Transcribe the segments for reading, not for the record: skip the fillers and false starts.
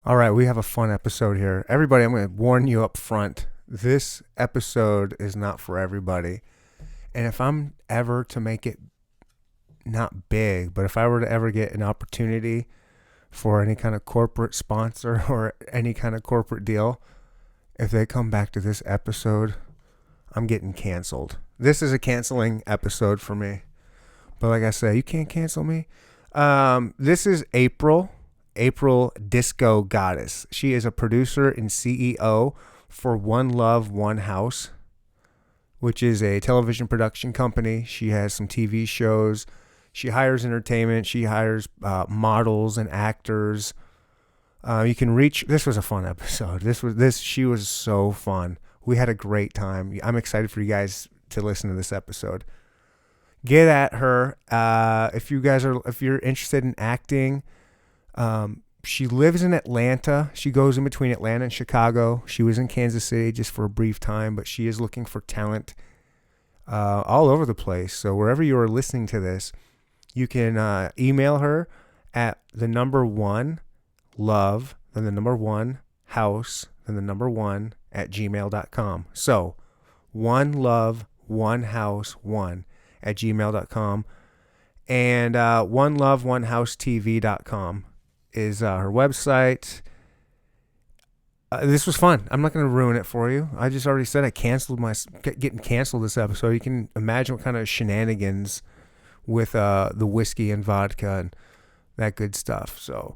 All right, we have a fun episode here. Everybody, I'm going to warn you up front. This episode is not for everybody. And if I'm ever to make it not big, but if I were to ever get an opportunity for any kind of corporate sponsor or any kind of corporate deal, if they come back to this episode, I'm getting canceled. This is a canceling episode for me. But like I said, you can't cancel me. This is April Disco Goddess. She is a producer and CEO for One Love, One House, which is a television production company. She has some TV shows. She hires entertainment. She hires models and actors. You can reach. This was a fun episode. She was so fun. We had a great time. I'm excited for you guys to listen to this episode. Get at her if you're interested in acting. She lives in Atlanta. She goes in between Atlanta and Chicago. She was in Kansas City just for a brief time, but she is looking for talent all over the place. So wherever you are listening to this, you can email her at the number one love, then the number one house, then the number one at gmail.com. So one love, one house, one at gmail.com. And onelove1housetv.com is her website. This was fun. I'm not going to ruin it for you. I just already said I getting canceled this episode. You can imagine what kind of shenanigans with the whiskey and vodka and that good stuff. So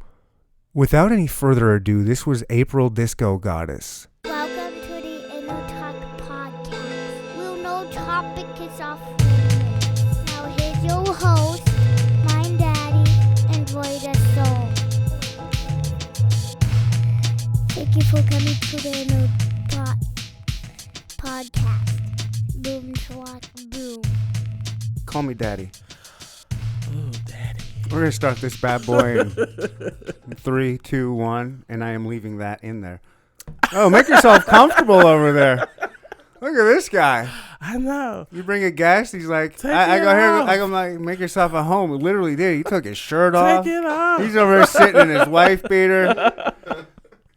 without any further ado, this was April Disco Goddess. Welcome to the Inner Talk Podcast. We'll no topic is off limits. Now here's your host, Mind Daddy, and Void of Soul. Thank you for coming to the Inner Talk Podcast. Boom, swat, boom. Call me Daddy. Oh, Daddy. We're going to start this bad boy in 3, 2, 1, and I am leaving that in there. Oh, make yourself comfortable over there. Look at this guy. I know. You bring a guest, he's like, Take I it go here, off. I go like, make yourself at home. He literally did. He took his shirt off. Take it off. He's over there sitting in his wife beater,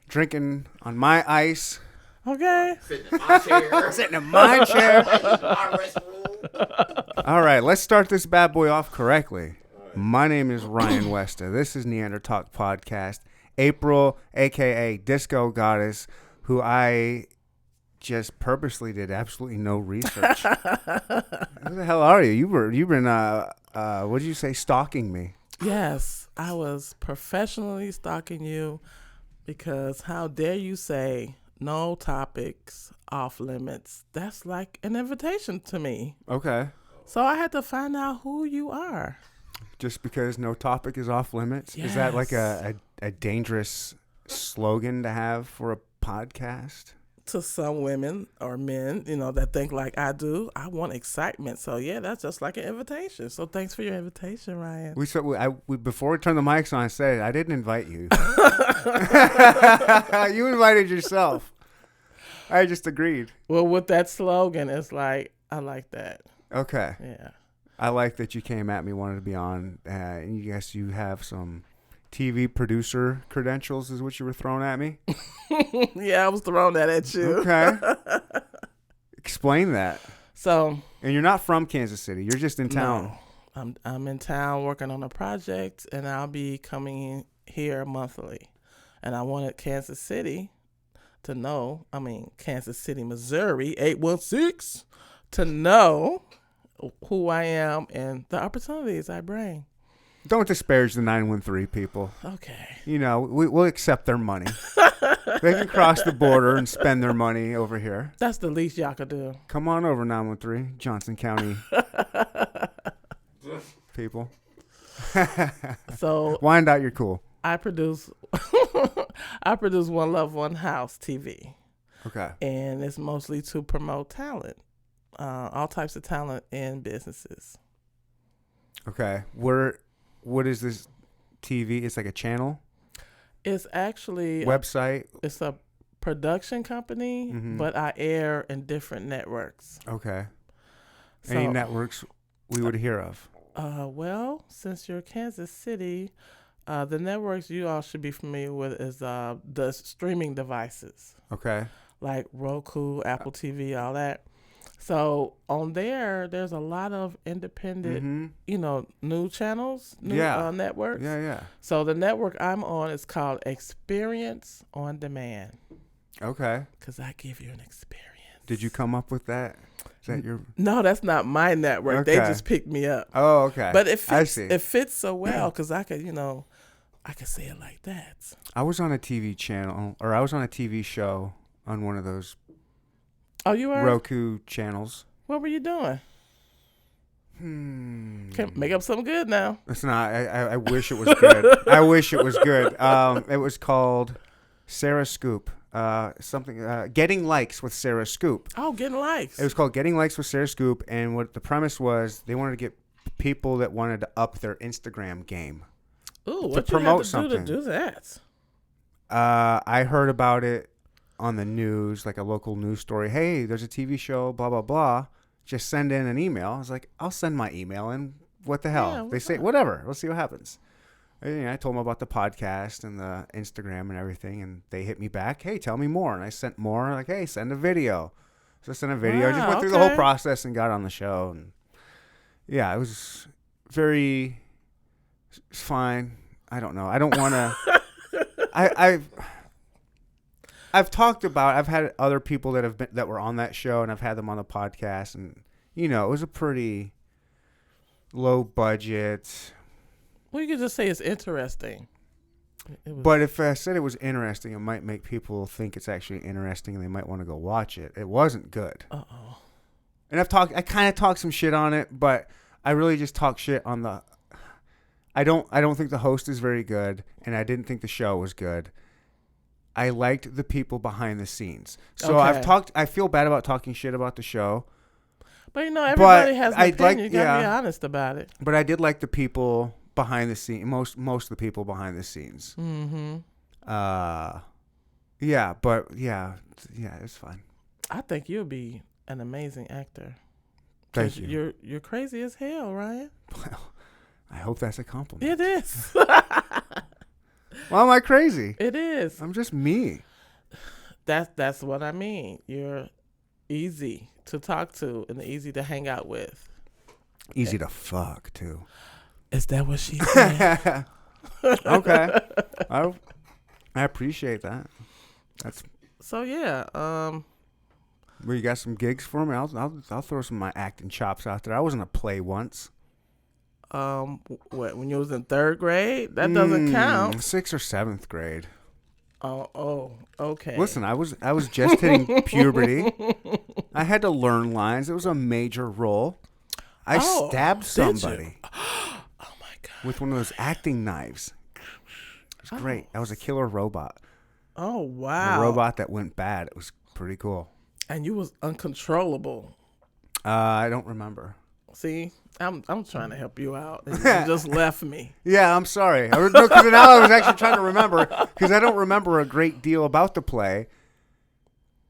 drinking on my ice, Okay. Sitting in my chair. sitting in my chair. My restroom. All right, let's start this bad boy off correctly. My name is Ryan Westa. This is Neander Talk Podcast. April, a.k.a. Disco Goddess, who I just purposely did absolutely no research. Who the hell are you? You've been what did you say, stalking me? Yes, I was professionally stalking you because how dare you say no topics off limits? That's like an invitation to me. Okay. So I had to find out who you are. Just because no topic is off limits? Is that like Yes. a dangerous slogan to have for a podcast? To some women or men, that think like I do, I want excitement. So yeah, that's just like an invitation. So thanks for your invitation, Ryan. Before we turn the mics on, I said I didn't invite you. You invited yourself. I just agreed. Well, with that slogan, it's like, I like that. Okay. Yeah. I like that you came at me, wanted to be on. And yes, you have some TV producer credentials is what you were throwing at me. Yeah, I was throwing that at you. Okay. Explain that. So, And you're not from Kansas City. You're just in town. no, I'm in town working on a project, and I'll be coming here monthly. And I wanted Kansas City, Missouri, 816, to know who I am and the opportunities I bring. Don't disparage the 913 people. Okay. We'll accept their money. They can cross the border and spend their money over here. That's the least y'all could do. Come on over, 913, Johnson County people. So Wind out, you're cool. I produce One Love, One House TV. Okay. And it's mostly to promote talent, all types of talent in businesses. Okay. What is this TV? It's like a channel? It's actually Website? it's a production company, Mhm. but I air in different networks. Okay. So, Any networks we would hear of? well, since you're Kansas City, The networks you all should be familiar with is the streaming devices Okay. like Roku, Apple TV, all that. So on there's a lot of independent, Mm-hmm. news channels, Yeah. networks. Yeah, yeah. So the network I'm on is called Experience on Demand, Okay. because I give you an experience. Did you come up with that? Is that your? No, that's not my network. They Okay. just picked me up. Oh, okay. But it I fits. see. It fits so well because I could, I could say it like that. I was on a TV channel, or I was on a TV show on one of those Oh, you were? Roku channels. What were you doing? Can't make up something good now. It's not. I wish it was good. I wish it was good. It was called Sarah Scoop. Getting Likes with Sarah Scoop. Oh, getting likes. It was called Getting Likes with Sarah Scoop, and what the premise was, they wanted to get people that wanted to up their Instagram game. Ooh, what promote you had to something. do to do that? I heard about it on the news, like a local news story. Hey, there's a TV show, blah, blah, blah. Just send in an email. I was like, I'll send my email in. What the hell? Yeah, They what's say, up? whatever. Let's see what happens. And I told them about the podcast and the Instagram and everything, and they hit me back. Hey, tell me more. And I sent more. Like, hey, send a video. So I sent a video. Just Wow, went through the whole okay. process and got on the show. And yeah, it was very fine. I don't know. I don't want to. I've talked about. I've had other people that were on that show, and I've had them on the podcast, and it was a pretty low budget. Well, you could just say it's interesting. It was, But if I said it was interesting, it might make people think it's actually interesting, and they might want to go watch it. It wasn't good. uh-oh. And I kind of talked some shit on it, but I really just talk shit on the. I don't think the host is very good, and I didn't think the show was good. I liked the people behind the scenes. So Okay. I feel bad about talking shit about the show, But everybody has an I'd opinion. like- You gotta be yeah. honest about it. but I did like the people behind the scenes. Most of the people behind the scenes. Mm-hmm. It's fine. I think you'll be an amazing actor. Thank 'Cause you. You're crazy as hell, Ryan. Well, I hope that's a compliment. It is. Why am I crazy? It is. I'm just me. That's what I mean. You're easy to talk to and easy to hang out with. Easy to fuck too. Is that what she said? Okay. I appreciate that. That's So yeah, where you got some gigs for me. I'll throw some of my acting chops out there. I was in a play once. what, when you was in 3rd grade? That doesn't count. 6th or 7th grade. Oh, okay. Listen, I was just hitting puberty. I had to learn lines. It was a major role. I Oh, stabbed did you? somebody Oh my god. with one of those acting knives. It was great. I was a killer robot. Oh wow. A robot that went bad. It was pretty cool. And you was uncontrollable. I don't remember. See, I'm trying to help you out. And you just left me. Yeah, I'm sorry. Because now I was actually trying to remember, because I don't remember a great deal about the play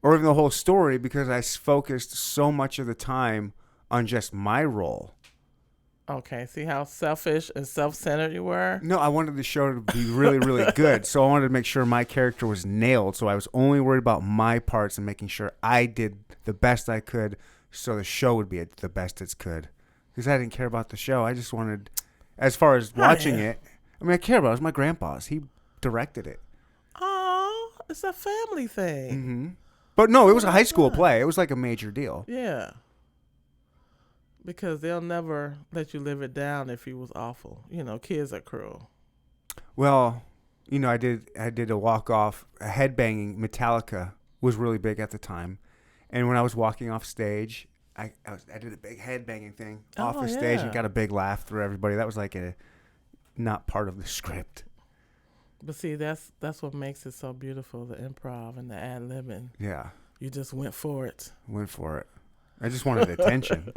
or even the whole story, because I focused so much of the time on just my role. Okay, see how selfish and self-centered you were? No, I wanted the show to be really, really good, so I wanted to make sure my character was nailed, so I was only worried about my parts and making sure I did the best I could so the show would be the best it could. Because I didn't care about the show. I just wanted, as far as watching it, I mean, I care about it. It was my grandpa's. He directed it. Oh, it's a family thing. Mm-hmm. But no, it was a high school play. It was like a major deal. Yeah. Because they'll never let you live it down if you was awful. Kids are cruel. Well, I did a walk-off, a headbanging. Metallica was really big at the time. And when I was walking off stage, I did a big headbanging thing off the stage and got a big laugh through everybody. That was like not part of the script. But see, that's what makes it so beautiful, the improv and the ad-libbing. Yeah, You just went for it. went for it. I just wanted attention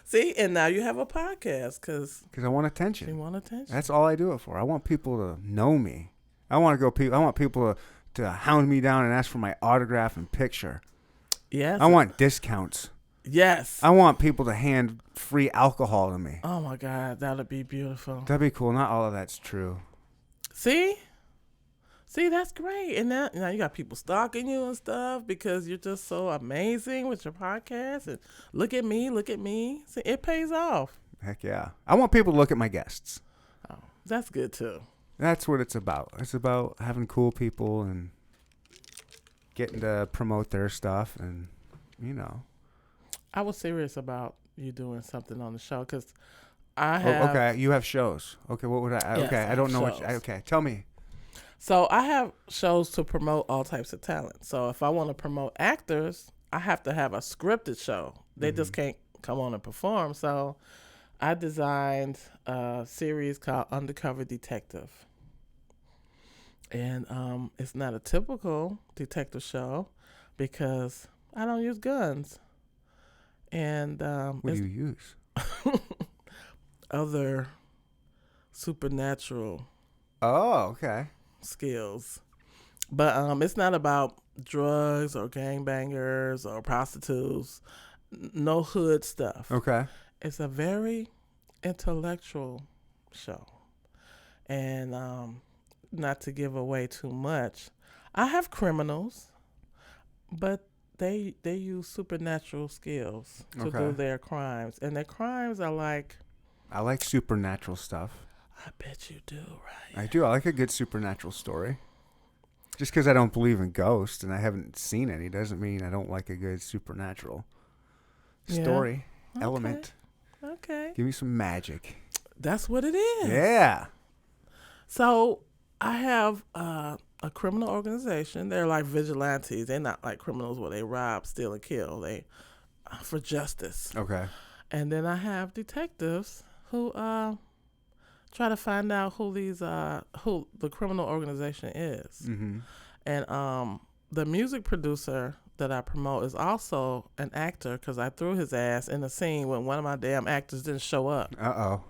See, and now you have a podcast because because I want you attention. want attention. That's all I do it for. I want people to know me. I want people to hound me down and ask for my autograph and picture. Yes. I want discounts. Yes. I want people to hand free alcohol to me. Oh my God, that would be beautiful. That'd be cool. Not all of that's true. See, that's great. And now you got people stalking you and stuff because you're just so amazing with your podcast. And look at me. See, it pays off. Heck yeah. I want people to look at my guests. Oh, that's good too. That's what it's about. It's about having cool people and getting to promote their stuff and, I was serious about you doing something on the show because I have. okay, you have shows. Okay, what would I? Yes, Okay, I I don't have know what. shows. Okay, tell me. So I have shows to promote all types of talent. So if I want to promote actors, I have to have a scripted show. They just can't come on and perform. So I designed a series called Undercover Detective. And it's not a typical detective show because I don't use guns. And What do you use? other supernatural Oh, okay. skills. But it's not about drugs or gangbangers or prostitutes. No hood stuff. Okay. It's a very intellectual show. And not to give away too much, I have criminals, but they use supernatural skills to Okay. do their crimes. And their crimes are like, I like supernatural stuff. I bet you do, right? I do. I like a good supernatural story. Just because I don't believe in ghosts and I haven't seen any doesn't mean I don't like a good supernatural Yeah. story Okay. element. Okay. Give me some magic. That's what it is. Yeah. So I have a criminal organization. They're like vigilantes. They're not like criminals where they rob, steal, and kill. They for justice. Okay. And then I have detectives who try to find out who the criminal organization is. Mm-hmm. And the music producer that I promote is also an actor because I threw his ass in a scene when one of my damn actors didn't show up. Uh-oh.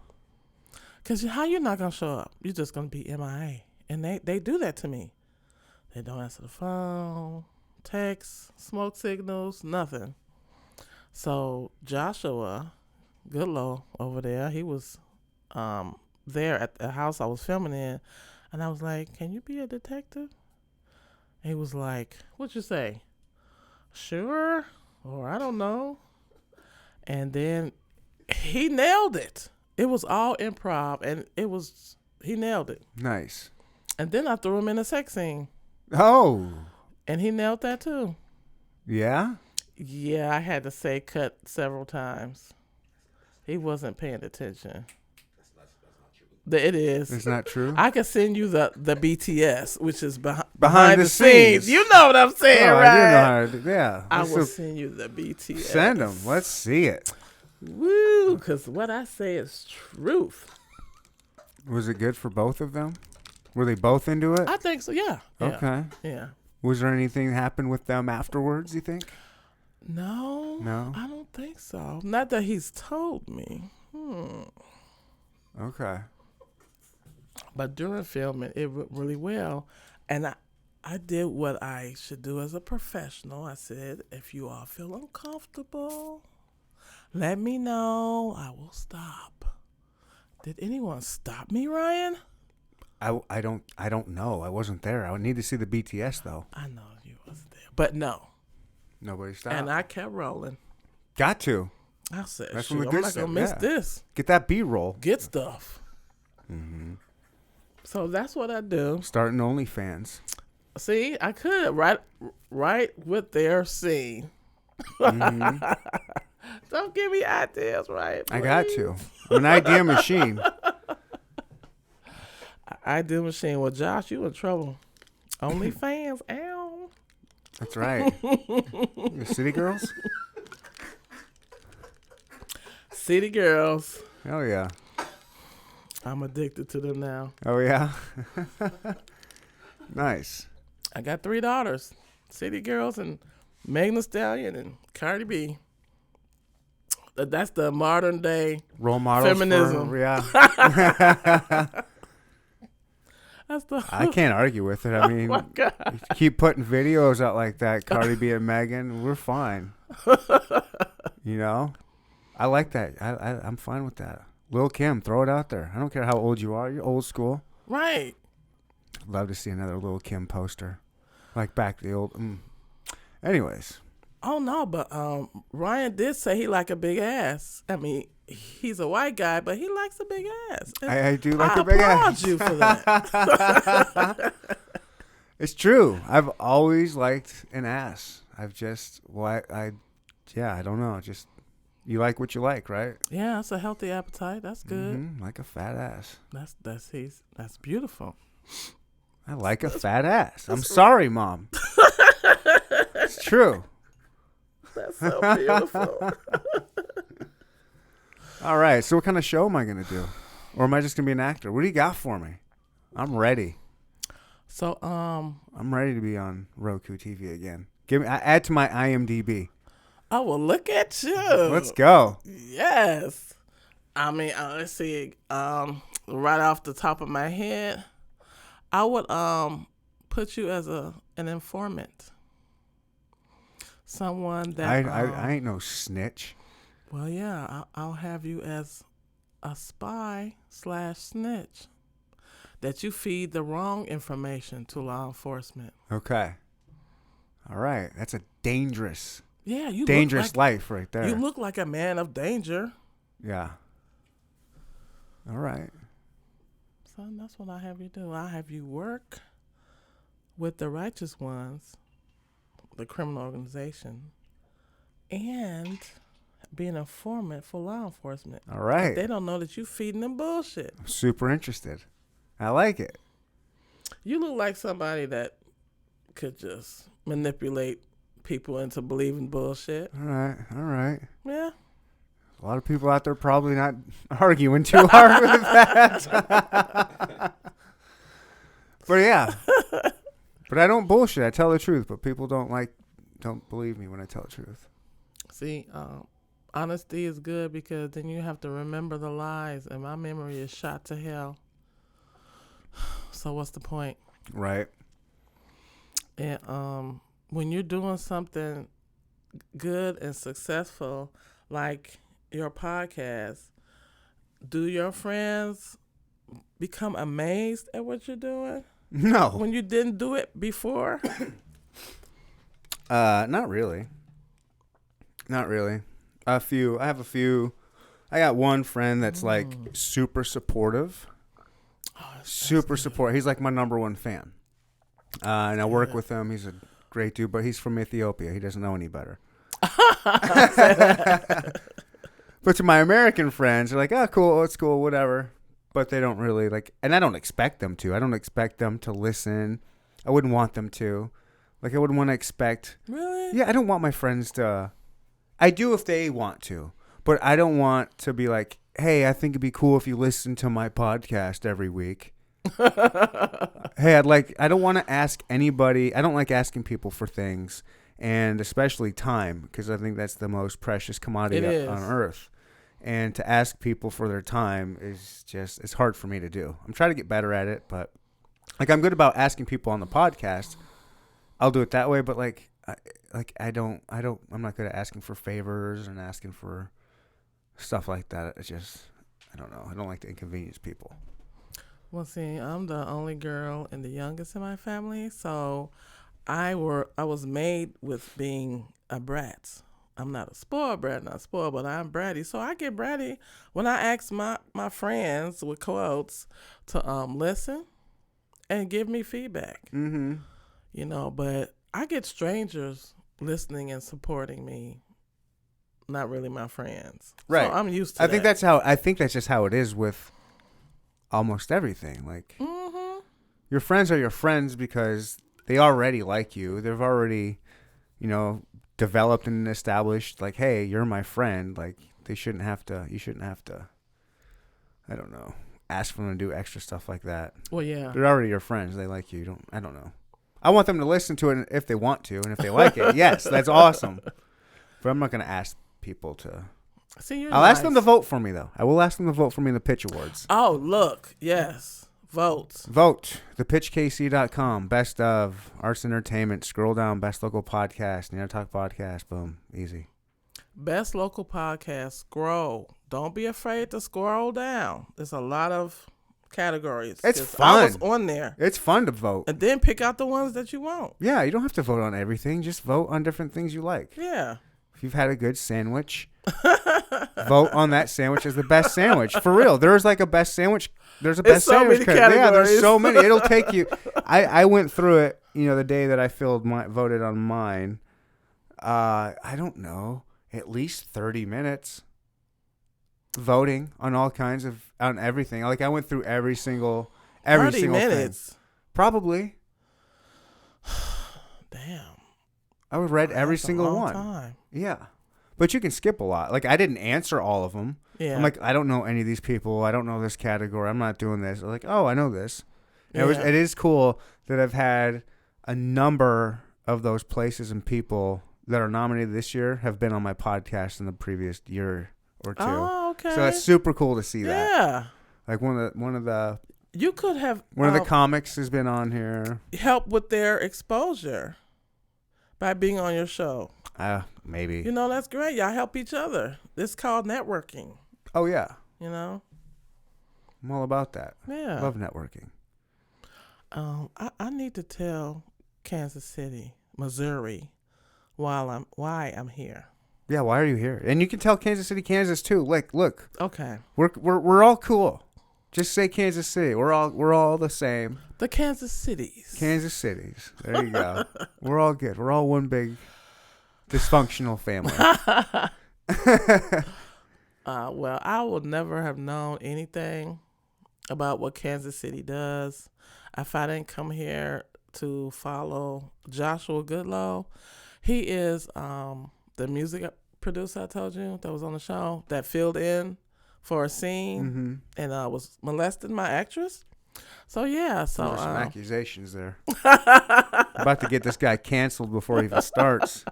Because how you not going to show up? You're just going to be MIA. And they do that to me. They don't answer the phone, text, smoke signals, nothing. So Joshua Goodlow over there, he was there at the house I was filming in. And I was like, can you be a detective? He was like, what'd you say? Sure. Or I don't know. And then he nailed it. It was all improv, and he nailed it. Nice. And then I threw him in a sex scene, Oh. and he nailed that too. Yeah? Yeah, I had to say cut several times. He wasn't paying attention. It is. It's not true? I could send you the BTS, which is Behind the scenes. You know what I'm saying, Oh, right? I didn't know how to do. Yeah. I Let's will so- send you the BTS. send them. Let's see it. Woo, because what I say is truth. Was it good for both of them? Were they both into it? I think so, yeah. Okay. Yeah. Was there anything happen with them afterwards, you think? No. No? I don't think so. Not that he's told me. Okay. But during filming, it went really well. And I did what I should do as a professional. I said, if you all feel uncomfortable, let me know. I will stop. Did anyone stop me, Ryan? I don't know. I wasn't there. I would need to see the BTS though. I know you wasn't there. But no. Nobody stopped. And I kept rolling. Got to. I said, That's shoot, when the I'm good not stuff, going to miss yeah. this. Get that B-roll. Get stuff. Mm-hmm. So that's what I do. Starting OnlyFans. See, I could right with their scene. Don't give me ideas, right? I got to. I'm an idea machine. Idea machine. Well, Josh, you in trouble. OnlyFans. Ow. That's right. You City Girls? City girls. Hell yeah. I'm addicted to them now. Oh yeah. Nice. I got 3 daughters. City girls and Megan Thee Stallion and Cardi B. That's the modern day Role models. feminism. Yeah. That's the I can't argue with it. I mean, my God. you keep putting videos out like that, Cardi B and Megan, we're fine. You know, I like that. I'm fine with that. Lil' Kim, throw it out there. I don't care how old you are. You're old school. Right. I'd love to see another Lil' Kim poster, like back to the old. Anyways, Oh no, but Ryan did say he like a big ass. I mean, he's a white guy, but he likes a big ass. And I do like I a big applaud ass. you for that. It's true. I've always liked an ass. I've just I don't know. Just you like what you like, right? Yeah, that's a healthy appetite. That's good. Like a fat ass. That's beautiful. I like a fat ass. I'm sorry, Mom. It's true. That's so beautiful. All right. So what kind of show am I going to do? Or am I just going to be an actor? What do you got for me? I'm ready. So I'm ready to be on Roku TV again. Add to my IMDb. oh well, look at you. Let's go. Yes. I mean, let's see. Right off the top of my head, I would put you as an informant. Someone that I ain't no snitch. well, yeah, I'll have you as a spy / snitch. That you feed the wrong information to law enforcement. Okay. All right. That's a dangerous Yeah, you dangerous look like, life right there. You look like a man of danger. Yeah. All right. Son, that's what I have you do. I have you work with the righteous ones, the criminal organization, and be an informant for law enforcement. All right. They don't know that you feeding them bullshit. I'm super interested. I like it. You look like somebody that could just manipulate people into believing bullshit. All right. All right. Yeah. A lot of people out there probably not arguing too hard with that. But yeah. But I don't bullshit. I tell the truth. But people don't believe me when I tell the truth. See, honesty is good because then you have to remember the lies, and my memory is shot to hell. So what's the point? Right. And when you're doing something good and successful, like your podcast, do your friends become amazed at what you're doing No. when you didn't do it before? Not really. Not really. I have a few. I got one friend that's like super supportive. Super support. He's like my number one fan. And I work with him. He's a great dude, but he's from Ethiopia. He doesn't know any better. But to my American friends, they're like, oh, cool, it's cool, whatever. But they don't really like, and I don't expect them to. I don't expect them to listen. I wouldn't want them to. Like, I wouldn't want to expect. Really? Yeah, I don't want my friends to. I do if they want to. But I don't want to be like, hey, I think it'd be cool if you listen to my podcast every week. Hey, I don't want to ask anybody. I don't like asking people for things, and especially time, because I think that's the most precious commodity on earth. And to ask people for their time is just, it's hard for me to do. I'm trying to get better at it, but like I'm good about asking people on the podcast. I'll do it that way, but I'm not good at asking for favors and asking for stuff like that. It's just, I don't know. I don't like to inconvenience people. Well, see, I'm the only girl and the youngest in my family, so I was made with being a brat. I'm not a spoiled brat, not spoiled, but I'm bratty. So I get bratty when I ask my friends with quotes to listen and give me feedback. Mm-hmm. You know, but I get strangers listening and supporting me. Not really my friends. Right. So I'm used to I that. think that's just how it is with almost everything. Like, your friends are your friends because they already like you. They've already, developed and established, like, hey, you're my friend. Like, you shouldn't have to, I don't know, ask for them to do extra stuff like that. Well, yeah. They're already your friends. They like you. I don't know. I want them to listen to it if they want to, and if they like it, yes, that's awesome. But I'm not going to ask people to. See, I'll ask them to vote for me, though. I will ask them to vote for me in the Pitch Awards. Oh, look. Yes. Vote. Vote. ThePitchKC.com. Best of Arts Entertainment. Scroll down. Best local podcast. Talk podcast. Boom. Easy. Best local podcast. Scroll. Don't be afraid to scroll down. There's a lot of categories. It's 'Cause I was fun. on there. It's fun to vote. And then pick out the ones that you want. Yeah, you don't have to vote on everything. Just vote on different things you like. Yeah. If you've had a good sandwich, vote on that sandwich as the best sandwich. For real, there's like a best sandwich. There's a best so sandwich. many Yeah, there's categories. so many. It'll take you. I went through it. The day that I voted on mine. I don't know, at least 30 minutes voting on all kinds of on everything. Like I went through every single 30 single minutes. thing. Probably. Damn. I would read every That's a single long one. time. Yeah. But you can skip a lot. Like I didn't answer all of them. Yeah. I'm like, I don't know any of these people. I don't know this category. I'm not doing this. Like, oh, I know this. And Yeah. it is cool that I've had a number of those places and people that are nominated this year have been on my podcast in the previous year or two. Oh, okay. So that's super cool to see that. Yeah. Like one of the You could have comics has been on here. helped with their exposure by being on your show. Maybe. That's great. Y'all help each other. It's called networking. Oh yeah. I'm all about that. Yeah. Love networking. I need to tell Kansas City, Missouri, why I'm here. Yeah, why are you here? And you can tell Kansas City, Kansas too. Like, look, Okay. we're all cool. Just say Kansas City. We're all the same. The Kansas Cities. Kansas Cities. There you go. We're all good. We're all one big dysfunctional family. Well, I would never have known anything about what Kansas City does if I didn't come here to follow Joshua Goodlow. He is the music producer I told you that was on the show that filled in for a scene and was molesting my actress. So yeah, There were some accusations there. yeah. About to get this guy canceled before he even starts.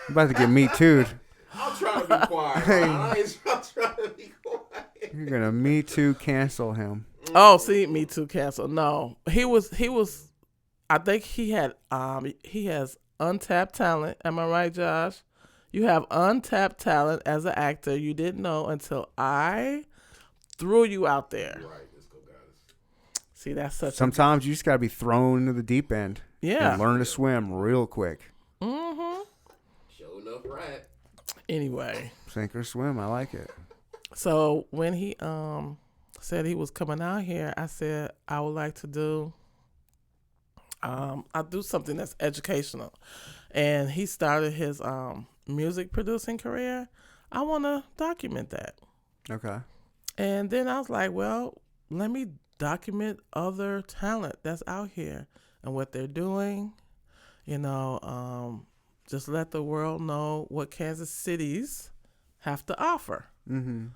About to get Me Too'd. I'm trying to be quiet. Hey. I'm trying to be quiet. You're gonna Me Too cancel him. Oh, see, Me Too cancel. No, he was. I think he has untapped talent. Am I right, Josh? You have untapped talent as an actor. You didn't know until I threw you out there. Right, let's go, guys. See, that's such. Sometimes you just gotta be thrown into the deep end. Yeah. And learn to swim real quick. Mm-hmm. Show enough right. Anyway, Sink or swim. I like it. so when he said he was coming out here, I said I would like to do. I'll do something that's educational, and he started his music producing career. I want to document that. Okay. And then I was like, well, let me document other talent that's out here and what they're doing. Just let the world know what Kansas Cities have to offer. Mm-hmm.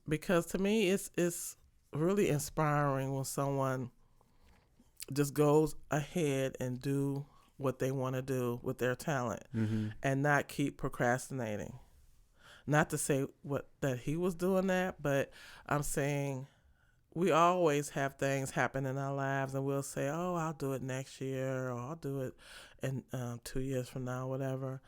Because to me, it's really inspiring when someone just goes ahead and do what they want to do with their talent and not keep procrastinating. Not to say that he was doing that, but I'm saying we always have things happen in our lives and we'll say, oh, I'll do it next year or I'll do it in 2 years from now, whatever.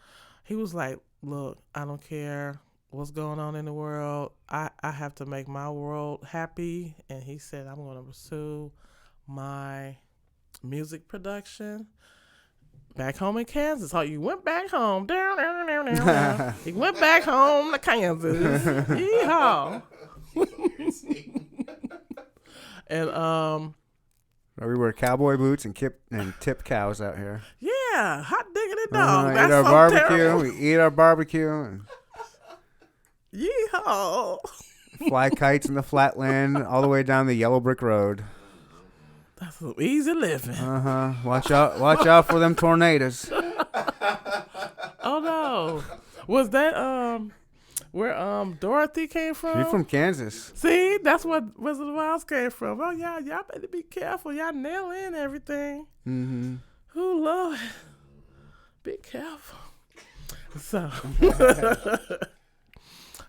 He was like, look, I don't care what's going on in the world. I have to make my world happy. And he said, I'm going to pursue my music production back home in Kansas. Oh, you went back home. He went back home to Kansas. Yeehaw. And We wear cowboy boots and tip cows out here. yeah, hot diggity dog. Eat That's our so barbecue. terrible. We eat our barbecue and Yeehaw. fly kites in the flatland all the way down the yellow brick road. That's some easy living. Watch out for them tornadoes. Oh no. Was that where Dorothy came from? You're from Kansas. See, that's what Wizard of Oz came from. Oh yeah, y'all better be careful. Y'all nail in everything. Mm-hmm. Oh Lord. Be careful. So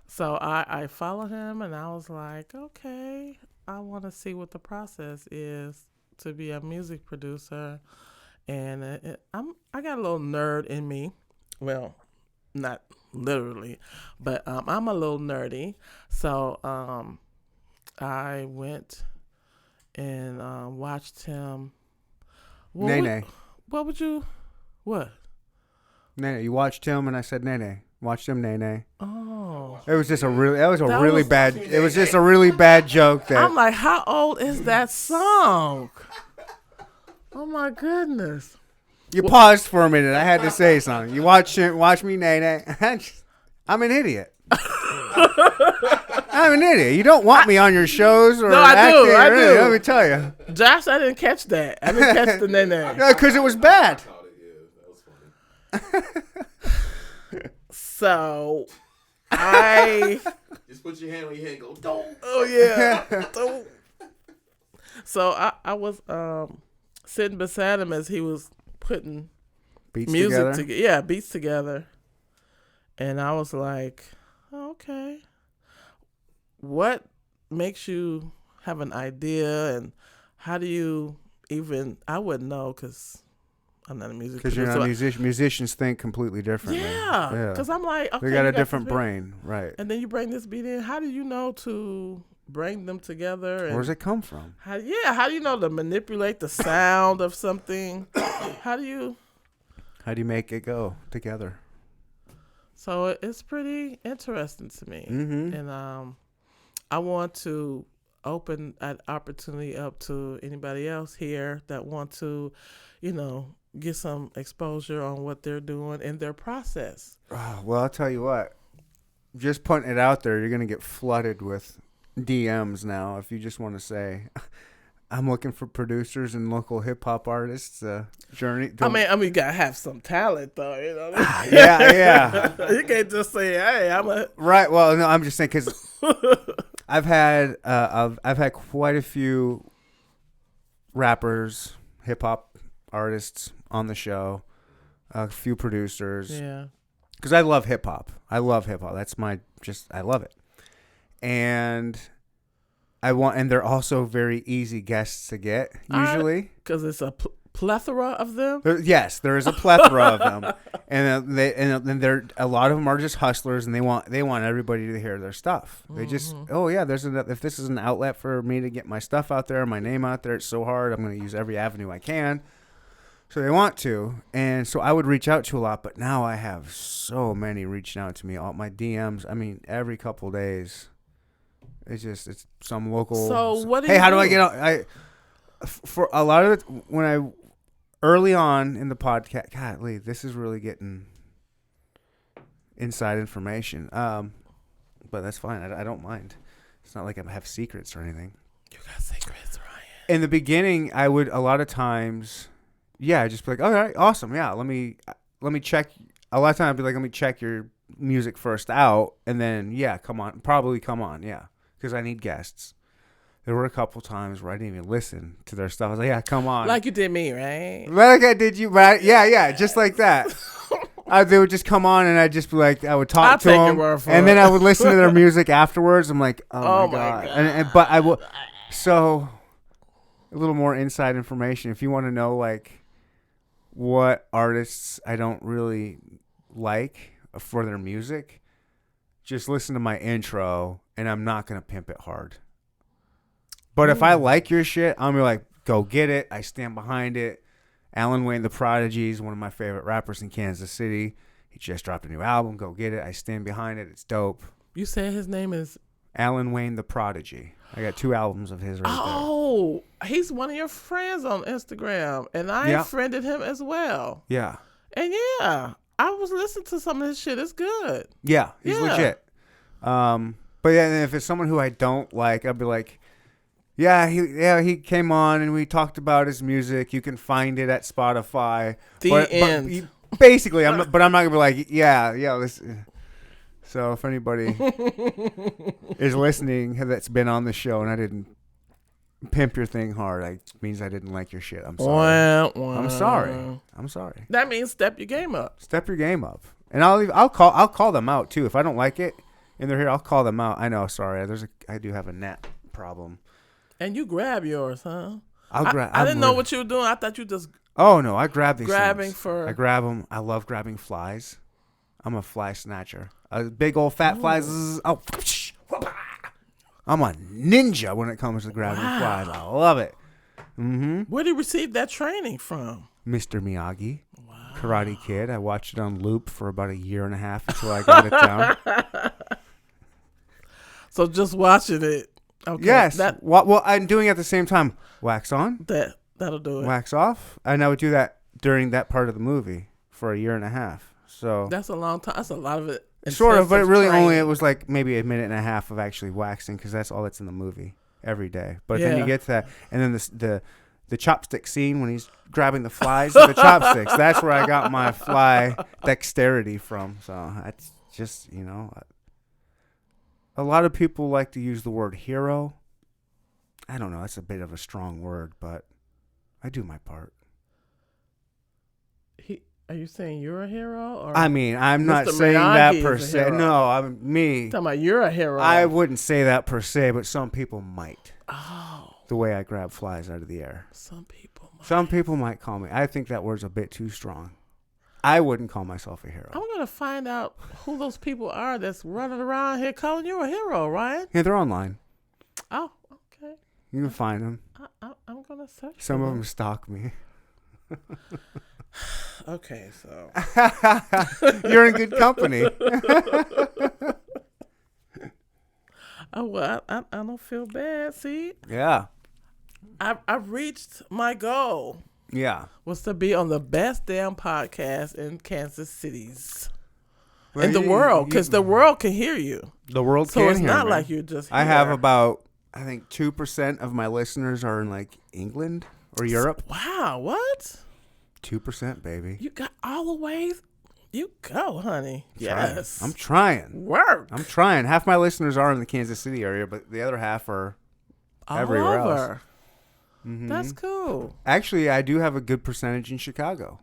So I followed him and I was like, okay, I want to see what the process is to be a music producer. And I got a little nerd in me. Well, not literally, but I'm a little nerdy. So I went and watched him. Nene. What would you? What? Nene. You watched him, and I said Nene. Watched him, Nene. Oh. It was just a really. That was a That really was- bad. It was just a really bad joke. That I'm like, how old is that song? Oh my goodness. you paused for a minute. I had to say something. You watch me, Nene. I'm an idiot. I'm an idiot. You don't want me on your shows or No, I do, acting or I anything, do. let me tell you. Josh, I didn't catch that. I didn't catch the name. No, because it was bad. Caught it, yeah, that was funny. So I Just put your hand on your head and go, don't. oh yeah. So I was sitting beside him as he was putting Beats music together. together. Yeah, beats together. And I was like, oh, okay. What makes you have an idea, and how do you even? I wouldn't know because I'm not a music Because you're producer. not a musician. Musicians think completely differently. Yeah, because I'm like, okay, They got you a different this beat, brain, right? and then you bring this beat in. How do you know to bring them together? And Where does it come from? how do you know to manipulate the sound of something? How do you? How do you make it go together? So it's pretty interesting to me, Mm-hmm. and I want to open that opportunity up to anybody else here that want to, get some exposure on what they're doing in their process. Well, I'll tell you what. Just putting it out there, you're gonna get flooded with DMs now. If you just want to say, "I'm looking for producers and local hip hop artists," Journey. I mean, you gotta have some talent though, you know. yeah. You can't just say, "Hey, I'm a." Right. Well, no, I'm just saying because I've had quite a few rappers, hip hop artists on the show, a few producers. Yeah. Because I love hip hop. I love hip hop. That's I love it. And and they're also very easy guests to get usually. Because it's a plethora of them. Yes, there is a plethora of them, and they're a lot of them are just hustlers, and they want everybody to hear their stuff. They just if this is an outlet for me to get my stuff out there, my name out there, it's so hard. I'm going to use every avenue I can. So they want to, and so I would reach out to a lot, but now I have so many reaching out to me. All my DMs. I mean, every couple of days, it's some local. So what do hey, you how do? do I get on? For a lot of it, when I early on in the podcast, golly, this is really getting inside information. But that's fine. I don't mind. It's not like I have secrets or anything. You got secrets, Ryan. In the beginning, I would a lot of times, I'd just be like, all right, awesome, yeah, let me check. A lot of times, I'd be like, let me check your music first out, and then come on, because I need guests. There were a couple times where I didn't even listen to their stuff. I was like, yeah, come on. Like you did me, right? Like I did you, right? Yeah, just like that. They would just come on, and I'd just be like, I would talk I'll to take your them, word for and it. then I would listen to their music afterwards. I'm like, oh Oh my my god. But I will. So, a little more inside information. If you want to know, like, what artists I don't really like for their music, just listen to my intro, and I'm not gonna pimp it hard. But if I like your shit, I'm gonna be like, go get it. I stand behind it. Alan Wayne the Prodigy is one of my favorite rappers in Kansas City. He just dropped a new album. Go get it. I stand behind it. It's dope. You said his name is. Alan Wayne the Prodigy. I got 2 albums of his right Oh, he's one of your friends on Instagram, and I Yeah. friended him as well. there. Yeah. And I was listening to some of his shit. It's good. Yeah, he's Yeah. legit. But yeah, if it's someone who I don't like, I'll be like, he came on and we talked about his music. You can find it at Spotify. The end. Basically, I'm not gonna be like, this. So if anybody is listening that's been on the show and I didn't pimp your thing hard, it means I didn't like your shit. I'm sorry. I'm sorry. That means step your game up. Step your game up, and I'll call them out too if I don't like it and they're here. I'll call them out. I know. Sorry, I do have a net problem. And you grab yours, huh? I'll grab. I didn't know what you were doing. I thought you just Oh no, I grab these. grabbing things. for. I grab them. I love grabbing flies. I'm a fly snatcher. A big old fat fly. Oh, I'm a ninja when it comes to grabbing flies. I love it. Where did you receive that training from? Mr. Miyagi, Karate Kid. I watched it on loop for about a year and a half until I got it down. So just watching it. Okay. Yes. Well, I'm doing it at the same time. Wax on, That'll do it. wax off. And I would do that during that part of the movie for a year and a half. So That's a long time. That's a lot of it. sort of, but it really training. only, it was like maybe a minute and a half of actually waxing because that's all that's in the movie every day. But then you Yeah. get to that, and then the chopstick scene when he's grabbing the flies with the chopsticks. That's where I got my fly dexterity from. So that's just, a lot of people like to use the word hero. I don't know. That's a bit of a strong word, but I do my part. Are you saying you're a hero? Or I mean, I'm not Mr. saying Miyagi that is per a se. hero. No, I'm me. talking about you're a hero. I wouldn't say that per se, but some people might. Oh, The way I grab flies out of the air. some people. Some people might call me. I think that word's a bit too strong. I wouldn't call myself a hero. I'm gonna find out who those people are that's running around here calling you a hero, Ryan. Yeah, they're online. Oh, okay. You can find them. I'm gonna search. Some for of them stalk me. Okay, so You're in good company. oh well, I don't feel bad. See, Yeah. I've reached my goal. Yeah. Was to be on the best damn podcast in Kansas City's in the world, because the world can hear you. The world So can it's hear not me. like you're just. I have here. about, I think 2% of my listeners are in like England or Europe. Wow, what? 2%, baby. You got all the ways. You go, honey. Trying. Yes. I'm trying. Work. I'm trying. Half my listeners are in the Kansas City area, but the other half are all everywhere else. over. Mhm. That's cool. Actually, I do have a good percentage in Chicago.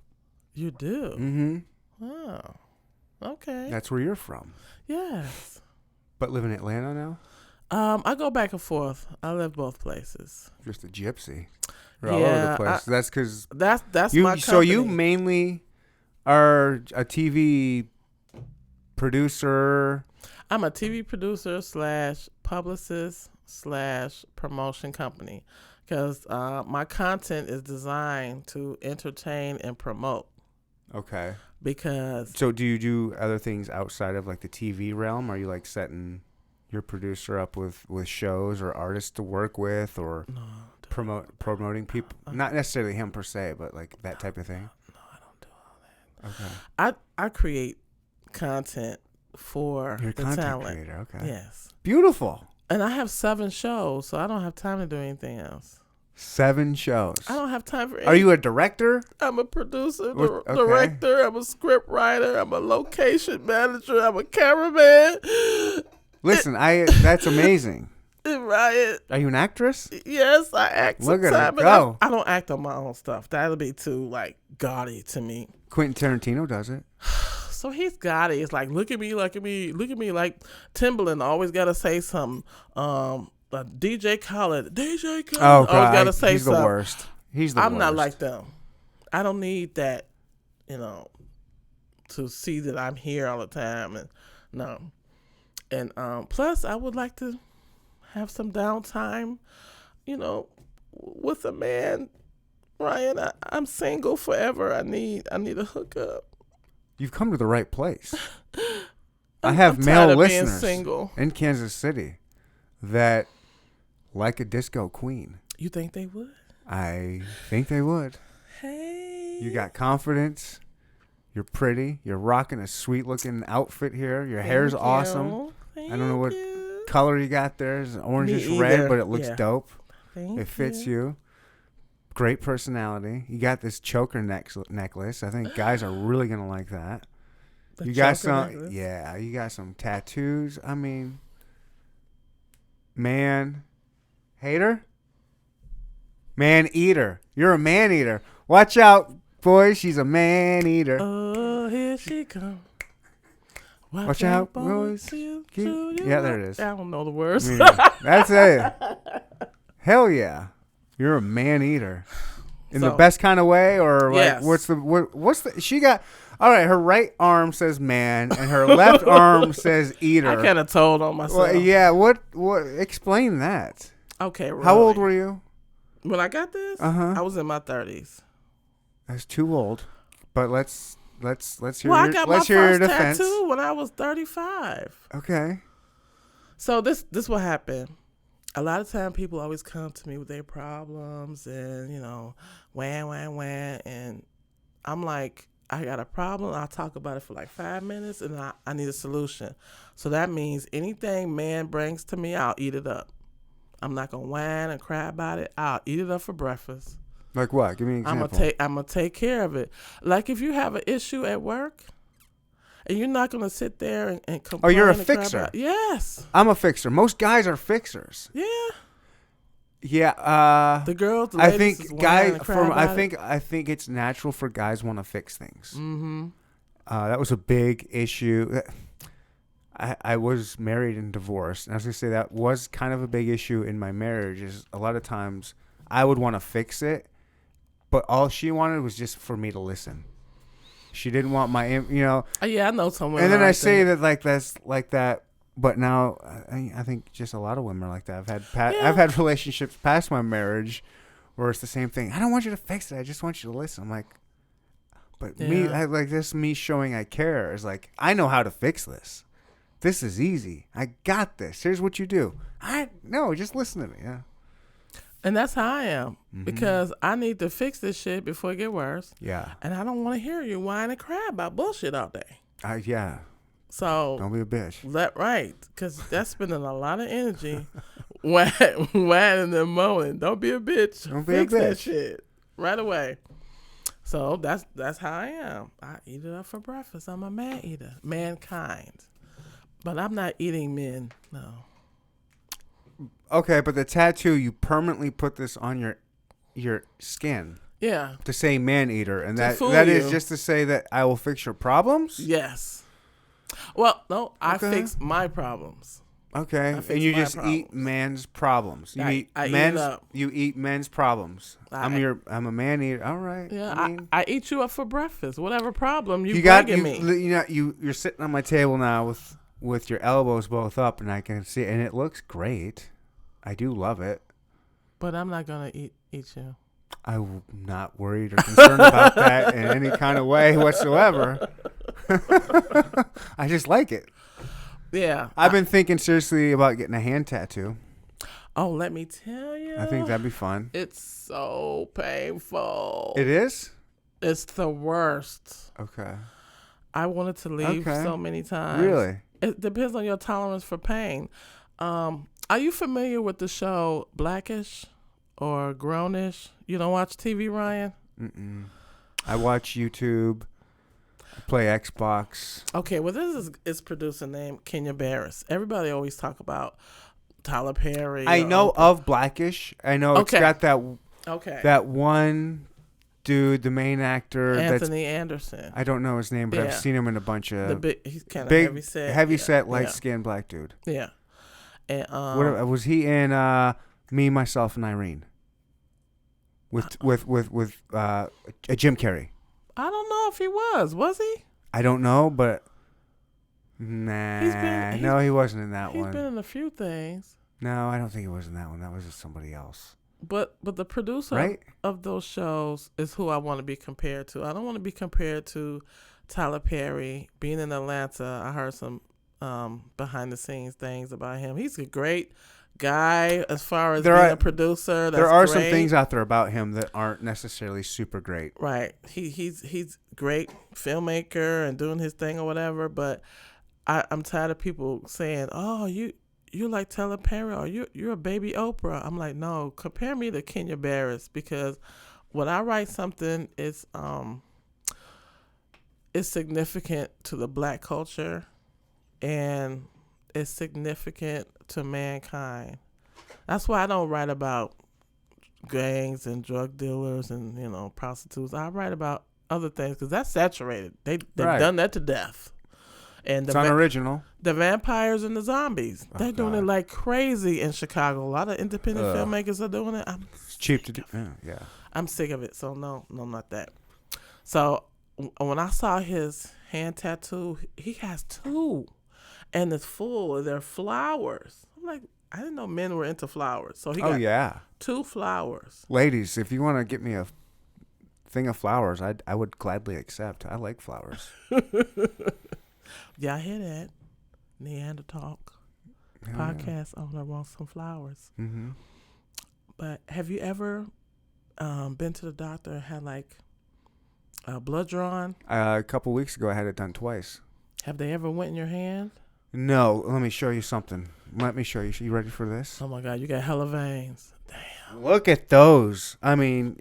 You do. Mm-hmm. Oh. Okay. That's where you're from. Yes. But live in Atlanta now? I go back and forth. I live both places. Just a gypsy. You're all over Yeah, the place. That's because That's you. my So you company. mainly are a TV producer. I'm a TV producer / publicist / promotion company, because my content is designed to entertain and promote. Okay. Because So do you do other things outside of like the TV realm? Are you like setting your producer up with shows or artists to work with, or promoting people? Not necessarily him per se, but like that type of thing. no, I don't do all that. Okay. I create content for You're a the content talent. creator. Okay. Yes. Beautiful. And I have 7 shows, so I don't have time to do anything else. 7 shows. I don't have time for Are you a director? I'm a producer, Okay. director, I'm a script writer, I'm a location manager, I'm a cameraman. Listen, that's amazing. Ryan, Are you an actress? yes, I act Look at her sometimes, but go. I don't act on my own stuff. That'll be too like gaudy to me. Quentin Tarantino does it. So he's gaudy. It's like look at me, like Timbaland always gotta say something. DJ Khaled, Oh always God, gotta say he's something. the worst. He's the worst. I'm not like them. I don't need that, to see that I'm here all the time. And no. And plus, I would like to have some downtime, with a man. Ryan, I'm single forever. I need a hookup. You've come to the right place. I have I'm tired male of being listeners single. in Kansas City that like a disco queen. You think they would? I think they would. Hey. You got confidence. You're pretty. You're rocking a sweet looking outfit here. Your hair's Thank awesome. you. I don't know what you. color you got there. It's orangish Me red, either. but it looks Yeah. dope. Thank It fits you. Great personality. You got this choker necklace. I think guys are really going to like that. The You got choker some, necklace. yeah, you got some tattoos. I mean, man hater? Man eater. You're a man eater. Watch out, boys. She's a man eater. Oh, here she comes. Watch out, boys. Yeah, there it is. I don't know the words. That's it. Hell yeah. You're a man eater. In the best kind of way, or like Yes. what's the she got? All right, her right arm says man, and her left arm says eater. I kind of told on myself. Well, yeah. What? Explain that. Okay. Really. How old were you? when I got this? I was in my 30s. That's too old. But let's hear. Well, your, I got let's my hear your first defense. tattoo when I was 35. Okay. So this what happened. A lot of time people always come to me with their problems and, wham, and I'm like, I got a problem. I'll talk about it for like 5 minutes and I need a solution. So that means anything man brings to me, I'll eat it up. I'm not going to whine and cry about it. I'll eat it up for breakfast. Like what? Give me an example. I'm gonna take care of it. Like if you have an issue at work, and you're not gonna sit there and complain. Oh, you're a and cry fixer. about it. Yes. I'm a fixer. Most guys are fixers. Yeah. Yeah. The girls. The I ladies think is whine guys. and cry about it. I think it's natural for guys want to fix things. Mm-hmm. That was a big issue. I was married and divorced, and I was gonna say that was kind of a big issue in my marriage. Is a lot of times I would want to fix it, but all she wanted was just for me to listen. She didn't want my, Yeah, I know someone. And then I say that like that's like that, but now I think just a lot of women are like that. I've had relationships past my marriage where it's the same thing. I don't want you to fix it. I just want you to listen. I'm like, but me showing I care is like, I know how to fix this. This is easy. I got this. Here's what you do. No, just listen to me. Yeah. And that's how I am because I need to fix this shit before it get worse. Yeah. And I don't want to hear you whine and cry about bullshit all day. Yeah. So Don't be a bitch. Right, because that's spending a lot of energy whining and moaning. Don't be a bitch. Don't be Fix a bitch. that shit right away. So that's how I am. I eat it up for breakfast. I'm a man eater, mankind. But I'm not eating men. No. Okay, but the tattoo, you permanently put this on your skin Yeah. to say man eater, and To that fool is you. just to say that I will fix your problems. Yes. Well, no, I Okay. fix my problems. Okay, fix and you my just eat problems. man's problems. You I eat eat men's. it up. You eat men's problems. I'm a man eater. All right. Yeah, I eat you up for breakfast. Whatever problem you got bringing me. you're sitting on my table now with your elbows both up, and I can see, and it looks great. I do love it. But I'm not gonna eat you. I'm not worried or concerned about that in any kind of way whatsoever. I just like it. Yeah. I've been thinking seriously about getting a hand tattoo. Oh, let me tell you. I think that'd be fun. It's so painful. It is? It's the worst. Okay. I wanted to leave Okay. so many times. Really? It depends on your tolerance for pain. Are you familiar with the show Blackish or Grownish? You don't watch TV, Ryan? Mm-mm. I watch YouTube. I play Xbox. Okay, well, this is its producer named Kenya Barris. Everybody always talk about Tyler Perry. I know of Blackish. I know it's Okay. got that Okay. that one dude, the main actor. Anthony Anderson. I don't know his name, but I've Yeah. seen him in a bunch of He's kind of big, heavy set. heavy Yeah, set, light skinned black dude. Yeah. And What was he in? Me, Myself, and Irene. With Jim Carrey. I don't know if he was he? I don't know, but nah, he wasn't in that He's one. been in a few things. No, I don't think he was in that one. That was just somebody else. But the producer Right? of those shows is who I want to be compared to. I don't want to be compared to Tyler Perry. Being in Atlanta, I heard some behind the scenes things about him. He's a great guy as far as being a producer. There are some things out there about him that aren't necessarily super great. Right. He's great filmmaker and doing his thing or whatever, but I'm tired of people saying, "Oh, you like Tyler Perry or you're a baby Oprah." I'm like, no, compare me to Kenya Barris, because when I write something, it's significant to the black culture and it's significant to mankind. That's why I don't write about gangs and drug dealers and prostitutes. I write about other things because that's saturated. They've done that to death. And It's unoriginal. The vampires and the zombies. They're doing it like crazy in Chicago. A lot of independent filmmakers are doing it. It's cheap to do. Yeah. I'm sick of it. So no, not that. So when I saw his hand tattoo, he has 2, and it's full. They're flowers. I'm like, I didn't know men were into flowers. So he Oh got yeah, 2 flowers. ladies, if you want to get me a thing of flowers, I would gladly accept. I like flowers. Yeah, I hear that. Neanderthal podcast owner wants some flowers. Mm-hmm. But have you ever been to the doctor and had like blood drawn? A couple weeks ago, I had it done twice. Have they ever went in your hand? No, let me show you something. Let me show you. You ready for this? Oh my God, you got hella veins. Damn. Look at those. I mean,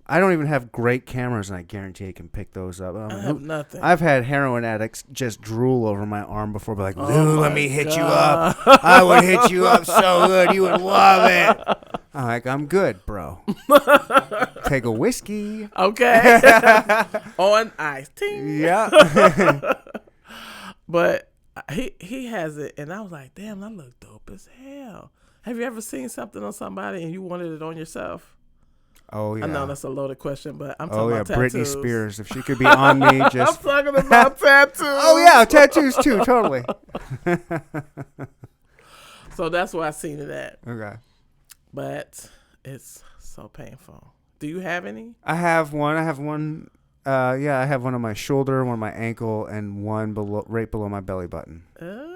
I don't even have great cameras, and I guarantee I can pick those up. I have nothing. I've had heroin addicts just drool over my arm before, be like, Oh Lou, let my me hit you God. up. I would hit you up so good. You would love it. I'm like, I'm good, bro. Take a whiskey. Okay. On ice. Ting. Yeah. But he has it, and I was like, damn, that look dope as hell. Have you ever seen something on somebody and you wanted it on yourself? Oh, yeah. I know that's a loaded question, but I'm Oh, talking yeah. about tattoos. Britney Spears. If she could be on me, just. I'm talking about tattoos. Oh, yeah. Tattoos, too. Totally. So that's where I seen it at. Okay. But it's so painful. Do you have any? I have one. I have one. I have one on my shoulder, one on my ankle, and one right below my belly button. Oh.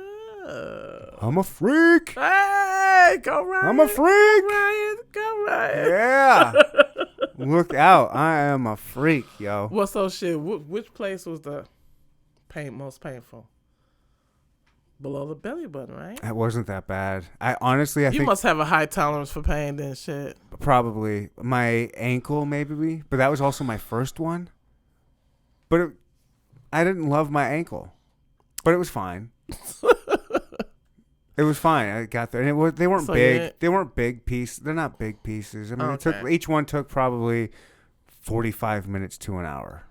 I'm a freak. Hey, go Ryan. I'm a freak. Ryan, go Ryan. Yeah. Look out. I am a freak, yo. Well, so shit, which place was the most painful? Below the belly button, right? It wasn't that bad. I You think must have a high tolerance for pain then, shit. probably my ankle, maybe. But that was also my first one. But I didn't love my ankle. But it was fine. It was fine. I got there, and they weren't So big. They weren't big pieces. They're not big pieces. I mean, Okay. each one took probably 45 minutes to an hour.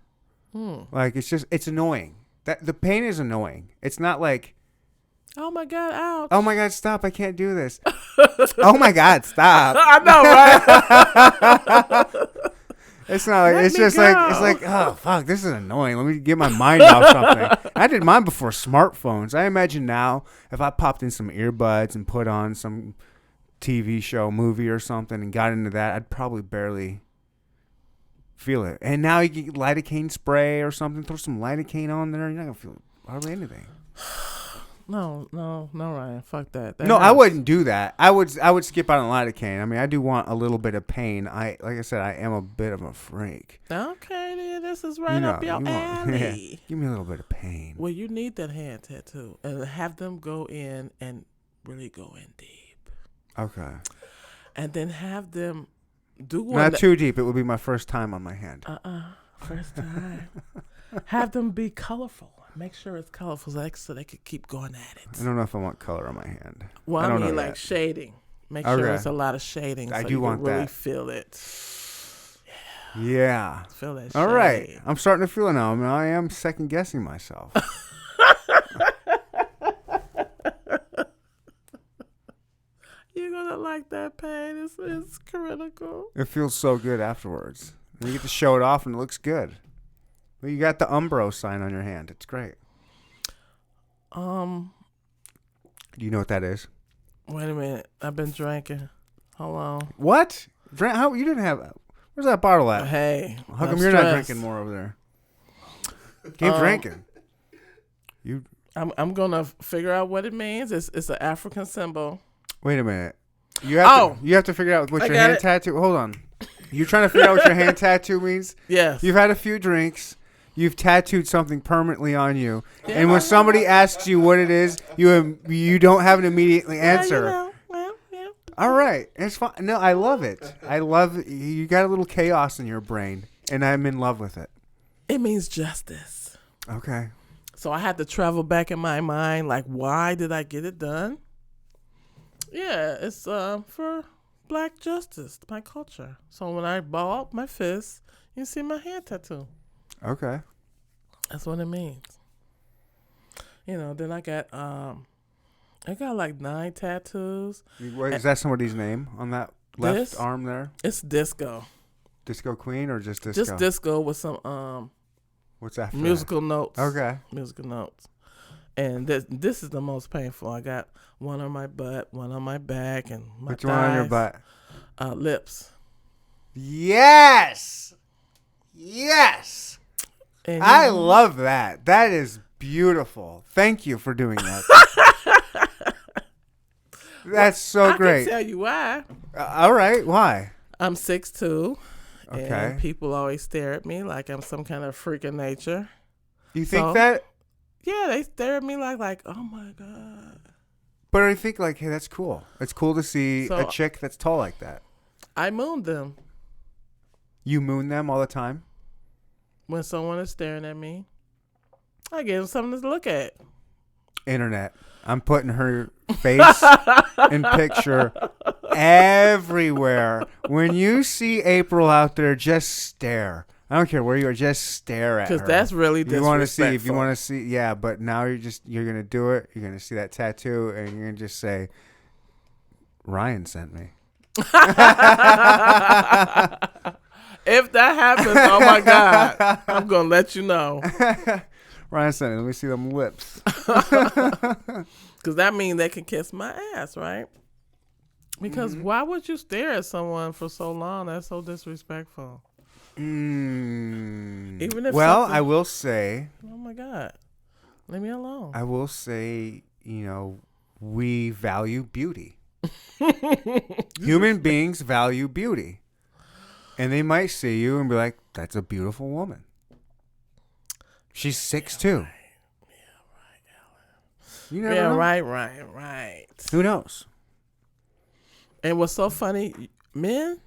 Like it's annoying. That the pain is annoying. It's not like, Oh my God, ouch. oh my God, stop! I can't do this. Oh my God, stop! I know, right? It's not like Let it's me just go. like it's like, oh fuck, this is annoying. Let me get my mind off something. I did mine before smartphones. I imagine now if I popped in some earbuds and put on some TV show, movie or something and got into that, I'd probably barely feel it. And now you get lidocaine spray or something, throw some lidocaine on there, you're not gonna feel hardly anything. No, Ryan. Fuck that. No, I wouldn't do that. I would skip out on lidocaine. I mean, I do want a little bit of pain. Like I said, I am a bit of a freak. Okay, then this is right up your alley. Give me a little bit of pain. Well, you need that hand tattoo, and have them go in and really go in deep, Okay. and then have them do one. Not too deep. It would be my first time on my hand. First time. Have them be colorful. Make sure it's colorful so they could keep going at it. I don't know if I want color on my hand. Well, I I don't mean, know like yet. shading. Make Okay. sure it's a lot of shading. I so do you want can really that. feel it. Yeah. Feel that. All right. shade. I'm starting to feel it now. I mean, I am second guessing myself. You're gonna like that pain. It's critical. It feels so good afterwards. And you get to show it off and it looks good. Well, you got the Umbro sign on your hand. It's great. Do you know what that is? Wait a minute. I've been drinking. Hold on. What? How you didn't have? Where's that bottle at? Hey. How come I'm you're not stressed. drinking more over there? Keep drinking. You I'm gonna figure out what it means. It's an African symbol. wait a minute. You have to figure out what I your got hand it. tattoo. Hold on. You're trying to figure out what your hand tattoo means. Yes. You've had a few drinks. You've tattooed something permanently on you, and when somebody asks you what it is, you don't have an immediate answer. Yeah. All right, it's fine. No, I love it. I love you got a little chaos in your brain, and I'm in love with it. It means justice. Okay. So I had to travel back in my mind, like, why did I get it done? Yeah, it's for black justice, my culture. So when I ball up my fist, you see my hand tattoo. Okay. That's what it means. You know, then I got like 9 tattoos. Wait, is that somebody's name on that left This? arm there? It's disco. Disco Queen or just disco? Just disco with some What's after musical notes. that? Okay. Musical notes. And this is the most painful. I got one on my butt, one on my back, and my Which one on your thighs. butt? Lips. Yes. Yes. And I love that. That is beautiful. Thank you for doing that. That's so I great. can tell you why. All right. Why? I'm 6'2", Okay. and people always stare at me like I'm some kind of freak of nature. You think So- that? Yeah, they stare at me like, oh my God. But I think like, hey, that's cool. It's cool to see So- a chick that's tall like that. I mooned them You moon them all the time? when someone is staring at me. I give them something to look at. Internet. I'm putting her face and picture everywhere. When you see April out there, just stare. I don't care where you are, just stare at her. Because that's really you disrespectful. want to see if you want to see, yeah. But now you're gonna do it. You're gonna see that tattoo, and you're gonna just say, "Ryan sent me." If that happens, oh my God, I'm going to let you know. Ryan sent me. Let me see them lips. Because that means they can kiss my ass, right? Because why would you stare at someone for so long? That's so disrespectful. Even if well, something- I will say, Oh my God. Leave me alone. we value beauty. Human beings value beauty. And they might see you and be like, that's a beautiful woman. She's 6'2". You never Yeah, know. right. Who knows? And what's so funny, men,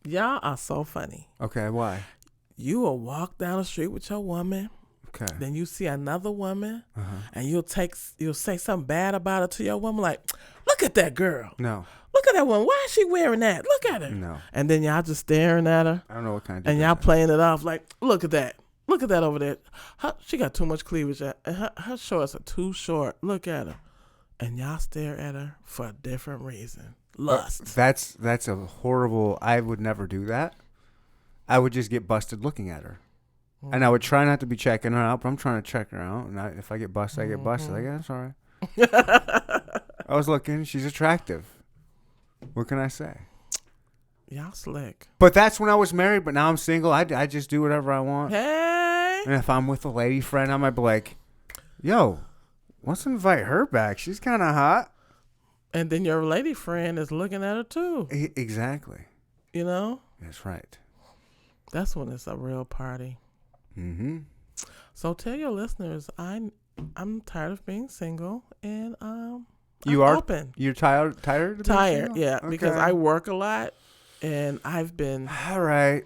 y'all are so funny. Okay, why? You will walk down the street with your woman, Okay. then you see another woman, Uh-huh. and you'll say something bad about her to your woman, like, look at that girl. No. Look at that one. Why is she wearing that? Look at her. No. And then y'all just staring at her, I don't know what kind of and y'all playing it off like, look at that. Look at that over there. She got too much cleavage, and her shorts are too short. Look at her. And y'all stare at her for a different reason. Lust. That's a horrible. I would never do that. I would just get busted looking at her, and I would try not to be checking her out. But I'm trying to check her out, and if I get busted, I get busted. Like, yeah, that's all right. I was looking. She's attractive. What can I say? Y'all slick. But that's when I was married. But now I'm single. I just do whatever I want. Hey. And if I'm with a lady friend, I might be like, "Yo, let's invite her back. She's kind of hot." And then your lady friend is looking at her too. Exactly. You know? That's right. That's when it's a real party. Mm-hmm. So tell your listeners, I'm tired of being single, and You I'm are open. You're tired. Tired. of being Tired, single? yeah, because Okay. I work a lot, and I've been. All right.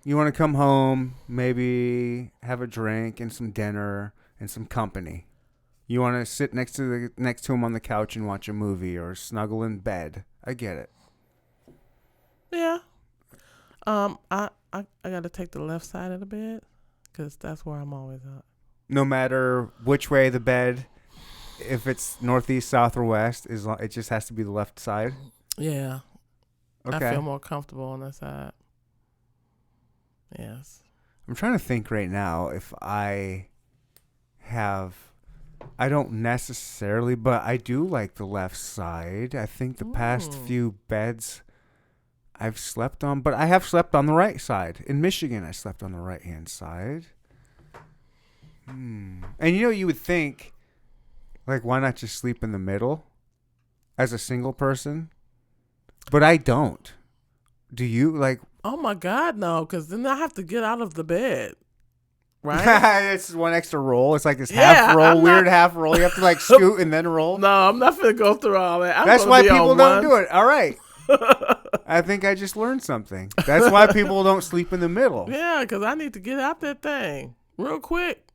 You want to come home, maybe have a drink and some dinner and some company. You want to sit next to him on the couch and watch a movie or snuggle in bed. I get it. Yeah. I got to take the left side of the bed because that's where I'm always at. No matter which way the bed, if it's northeast, south, or west, it just has to be the left side. Yeah. Okay. I feel more comfortable on that side. Yes. I'm trying to think right now if I don't necessarily, but I do like the left side. I think the past few beds I've slept on, but I have slept on the right side. In Michigan, I slept on the right-hand side. And you would think, like, why not just sleep in the middle as a single person? But I don't. Do you? Like, Oh my God, no! Because then I have to get out of the bed, right? it's one extra roll. It's like this Yeah, half roll, I'm weird not- half roll. You have to like scoot and then roll. No, I'm not gonna go through all that. That's why people don't do it. All right. I think I just learned something. That's why people don't sleep in the middle. Yeah, because I need to get out that thing real quick.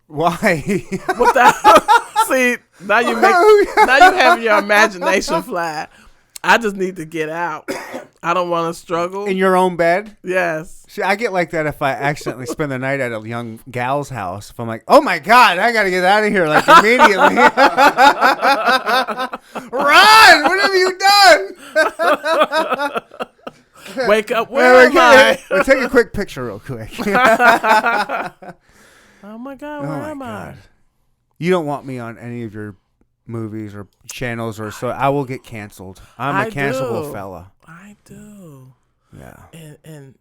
Why? What the? See, now you have your imagination fly. I just need to get out. I don't want to struggle. In your own bed? Yes. See, I get like that if I accidentally spend the night at a young gal's house. If I'm like, oh my God, I got to get out of here like immediately. Run! What have you done? Wake up. Where am I? Let's take a quick picture real quick. Oh my God, where am I? You don't want me on any of your movies or channels or so. I will get canceled. I'm a cancelable fella. I do. Yeah. And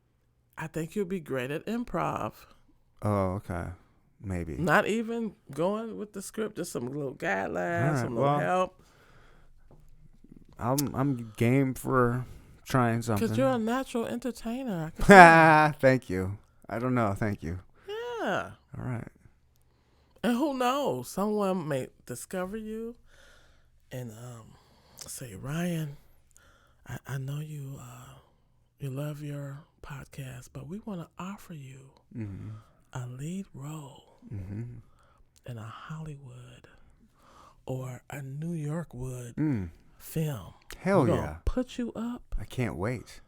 I think you'll be great at improv. Oh, okay. Maybe. Not even going with the script, just some little guidelines, Right, some little help. I'm game for trying something. Because you're a natural entertainer. I can Thank you. I don't know. Thank you. yeah. All right. And who knows? Someone may discover you and say, Ryan, I know you love your podcast, but we want to offer you a lead role in a Hollywood or a New York film. Hell We're yeah. gonna put you up I can't wait.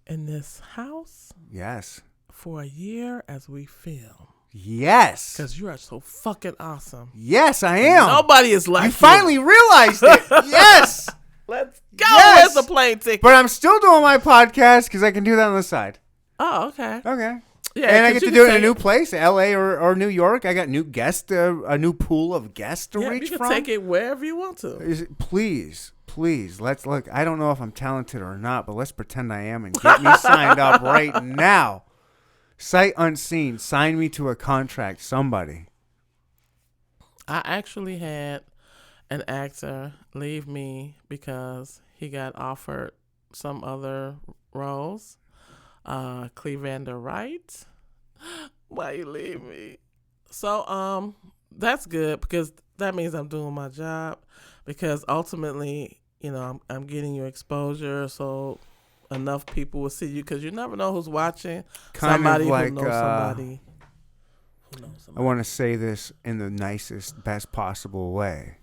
in this house Yes. for a year as we film. Yes. Because you are so fucking awesome. Yes, I am. Nobody is like you finally realized it. Yes. Let's go. Yes. Where's the plane ticket? But I'm still doing my podcast because I can do that on the side. Oh, okay. Okay. Yeah, and I 'cause get you to can do it in a take new place, LA or New York. I got new guests, a new pool of guests to Yeah, reach you can from. take it wherever you want to. Please, let's look. I don't know if I'm talented or not, but let's pretend I am and get me signed up right now. Sight unseen, sign me to a contract, somebody. I actually had an actor leave me because he got offered some other roles. Clevander Wright. Why you leave me? So that's good because that means I'm doing my job, because ultimately, you know, I'm getting you exposure so enough people will see you, because you never know who's watching. Kind somebody of like, who knows somebody. Who knows I somebody. want to say this in the nicest, best possible way.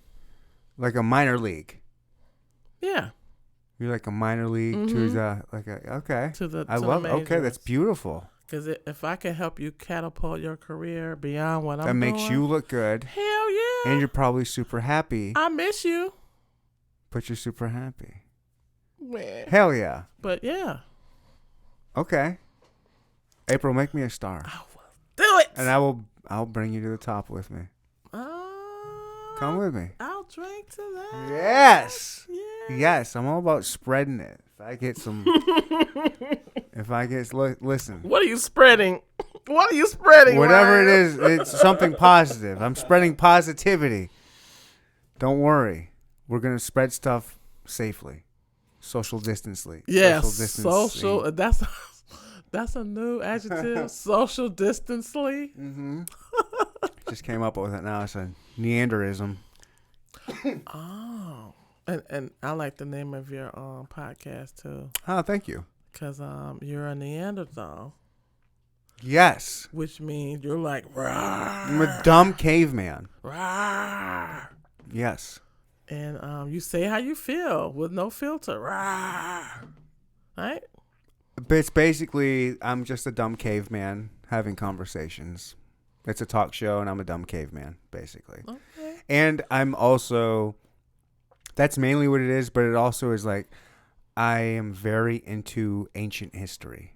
Like a minor league. Yeah. You're like a minor league to the, okay. To the I to love the okay, that's majors. beautiful. Because if I can help you catapult your career beyond what That I'm makes doing, you look good. hell yeah. And you're probably super happy. I miss you. But you're super happy. Man. Hell yeah. But yeah. Okay. April, make me a star. I will do it. And I'll bring you to the top with me. Come with me. I'll drink to that. Yes. Yeah. Yes, I'm all about spreading it. If I get some listen. What are you spreading? What are you spreading? Whatever Ryan? it is, it's something positive. I'm spreading positivity. Don't worry. We're going to spread stuff safely. Social distancely. Yes. Social Social. That's a new adjective. Social distancely. Mm-hmm. Just came up with it now. It's a Neanderism. Oh. And I like the name of your podcast too, Oh, thank you. because you're a Neanderthal, Yes. which means you're like rawr, I'm a dumb caveman. rawr. Yes. And you say how you feel with no filter, rawr. Right? But it's basically, I'm just a dumb caveman having conversations. It's a talk show, and I'm a dumb caveman, basically. Okay. And I'm also, that's mainly what it is, but it also is like, I am very into ancient history.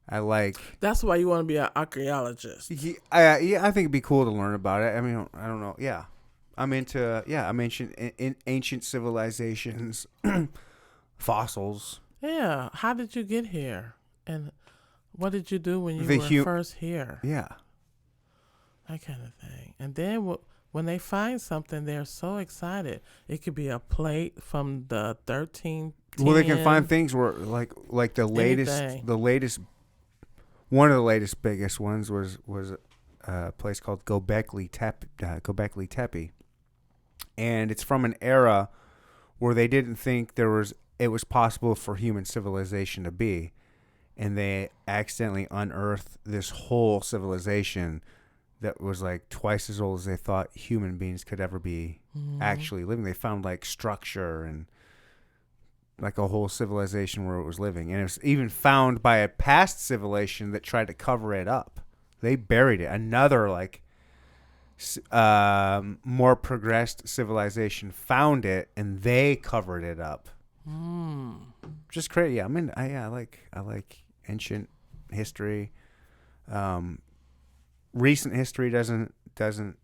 I like. That's why you want to be an archaeologist. I think it'd be cool to learn about it. I mean, I don't know. Yeah. I'm ancient civilizations, fossils. Yeah. How did you get here? And what did you do when you The were first here? Yeah. That kind of thing. And then when they find something, they're so excited. It could be a plate from the 13th. Well, they can find things where like the latest, Anything. one of the latest biggest ones was a place called Göbekli Tepe, and it's from an era where they didn't think it was possible for human civilization to be, and they accidentally unearthed this whole civilization that was like twice as old as they thought human beings could ever be actually living. They found like structure and like a whole civilization where it was living. And it was even found by a past civilization that tried to cover it up. They buried it. Another like more progressed civilization found it and they covered it up. Just crazy. Yeah, I like ancient history. Recent history doesn't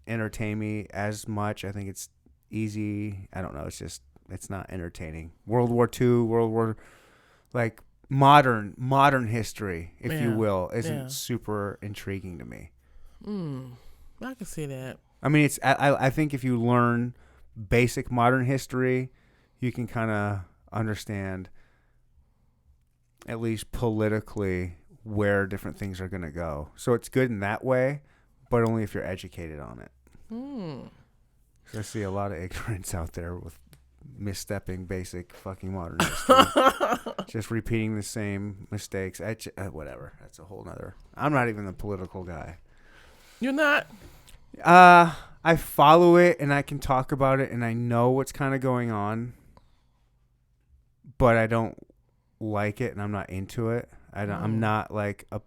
entertain me as much. I think it's easy. I don't know. It's not entertaining. World War II, like modern history, if you will, isn't super intriguing to me. I can see that. I mean, I think if you learn basic modern history, you can kind of understand, at least politically, where different things are going to go. So it's good in that way, but only if you're educated on it. So I see a lot of ignorance out there with misstepping basic fucking modern history. Just repeating the same mistakes. Whatever. That's a whole nother. I'm not even the political guy. You're not? I follow it and I can talk about it and I know what's kind of going on, but I don't like it and I'm not into it. I'm not like I'm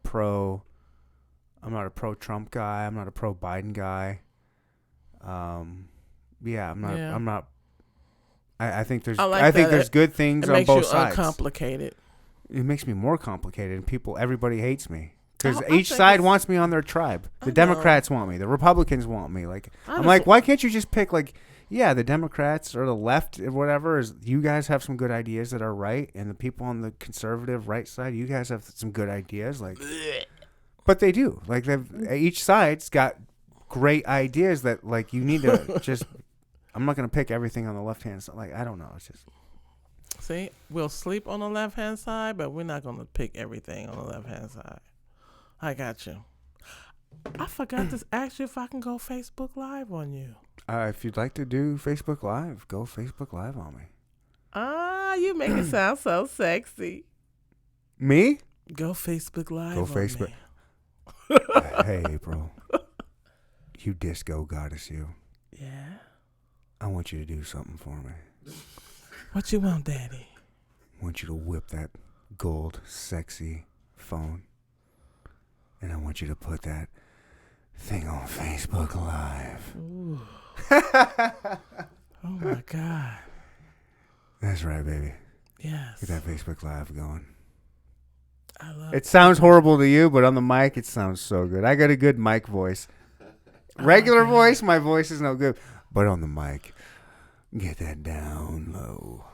not a pro Trump guy. I'm not a pro Biden guy. I'm not. I think there's there's good things on both sides. It makes you uncomplicated. It makes me more complicated, and everybody hates me because each side wants me on their tribe. The Democrats want me. The Republicans want me. Like I'm like, why can't you just pick the Democrats or the left or whatever? You guys have some good ideas that are right, and the people on the conservative right side, you guys have some good ideas. But they do. Each side's got great ideas that you need to just. I'm not gonna pick everything on the left hand side. I don't know. It's just. See, we'll sleep on the left hand side, but we're not gonna pick everything on the left hand side. I got you. I forgot to ask you if I can go Facebook Live on you. If you'd like to do Facebook Live, go Facebook Live on me. You make it sound so sexy. Me? Go Facebook Live. Go Facebook. Hey, April. You disco goddess, you. Yeah. I want you to do something for me. What you want, Daddy? I want you to whip that gold, sexy phone. And I want you to put that thing on Facebook Live. Ooh. Oh, my God. That's right, baby. Yes. Get that Facebook Live going. I love it. Sounds horrible to you, but on the mic, it sounds so good. I got a good mic voice. Regular voice, my voice is no good. But on the mic, get that down low.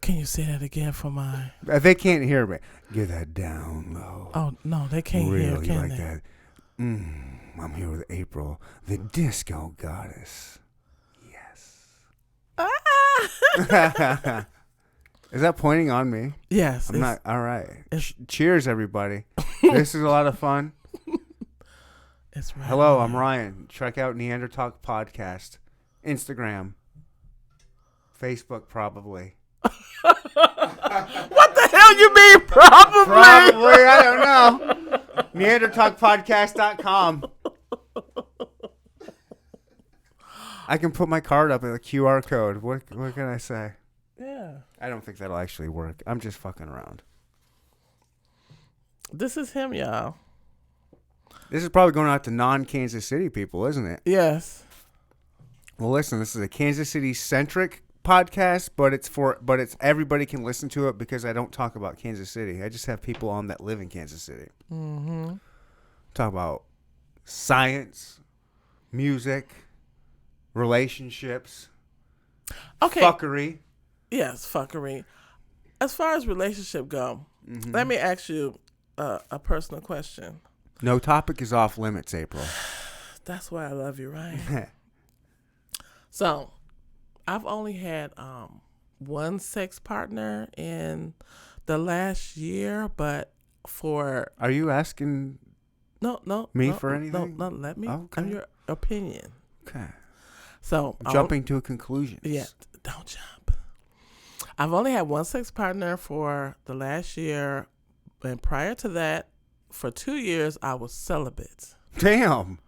Can you say that again for my... They can't hear me. Get that down low. Oh, no, they can't hear, really can like they? That. I'm here with April, the disco goddess. Yes. Is that pointing on me? Yes. I'm not. All right. Cheers, everybody. This is a lot of fun. It's right. Hello, I'm Ryan. Check out Neanderthal Podcast. Instagram. Facebook, probably. What the hell you mean, probably? Probably, I don't know. NeanderTalkPodcast.com. I can put my card up with a QR code. What can I say? Yeah. I don't think that'll actually work. I'm just fucking around. This is him, y'all. This is probably going out to non-Kansas City people, isn't it? Yes. Well, listen, this is a Kansas City-centric podcast, but it's everybody can listen to it because I don't talk about Kansas City. I just have people on that live in Kansas City. Mm-hmm. Talk about science, music, relationships, fuckery. Yes, fuckery. As far as relationship go, let me ask you a personal question. No topic is off limits, April. That's why I love you, right? So, I've only had one sex partner in the last year, but for... Are you asking me for anything? No, let me... Okay. I'm your opinion. Okay. So... Jumping to conclusions. Yeah, don't jump. I've only had one sex partner for the last year, and prior to that, for 2 years, I was celibate. Damn.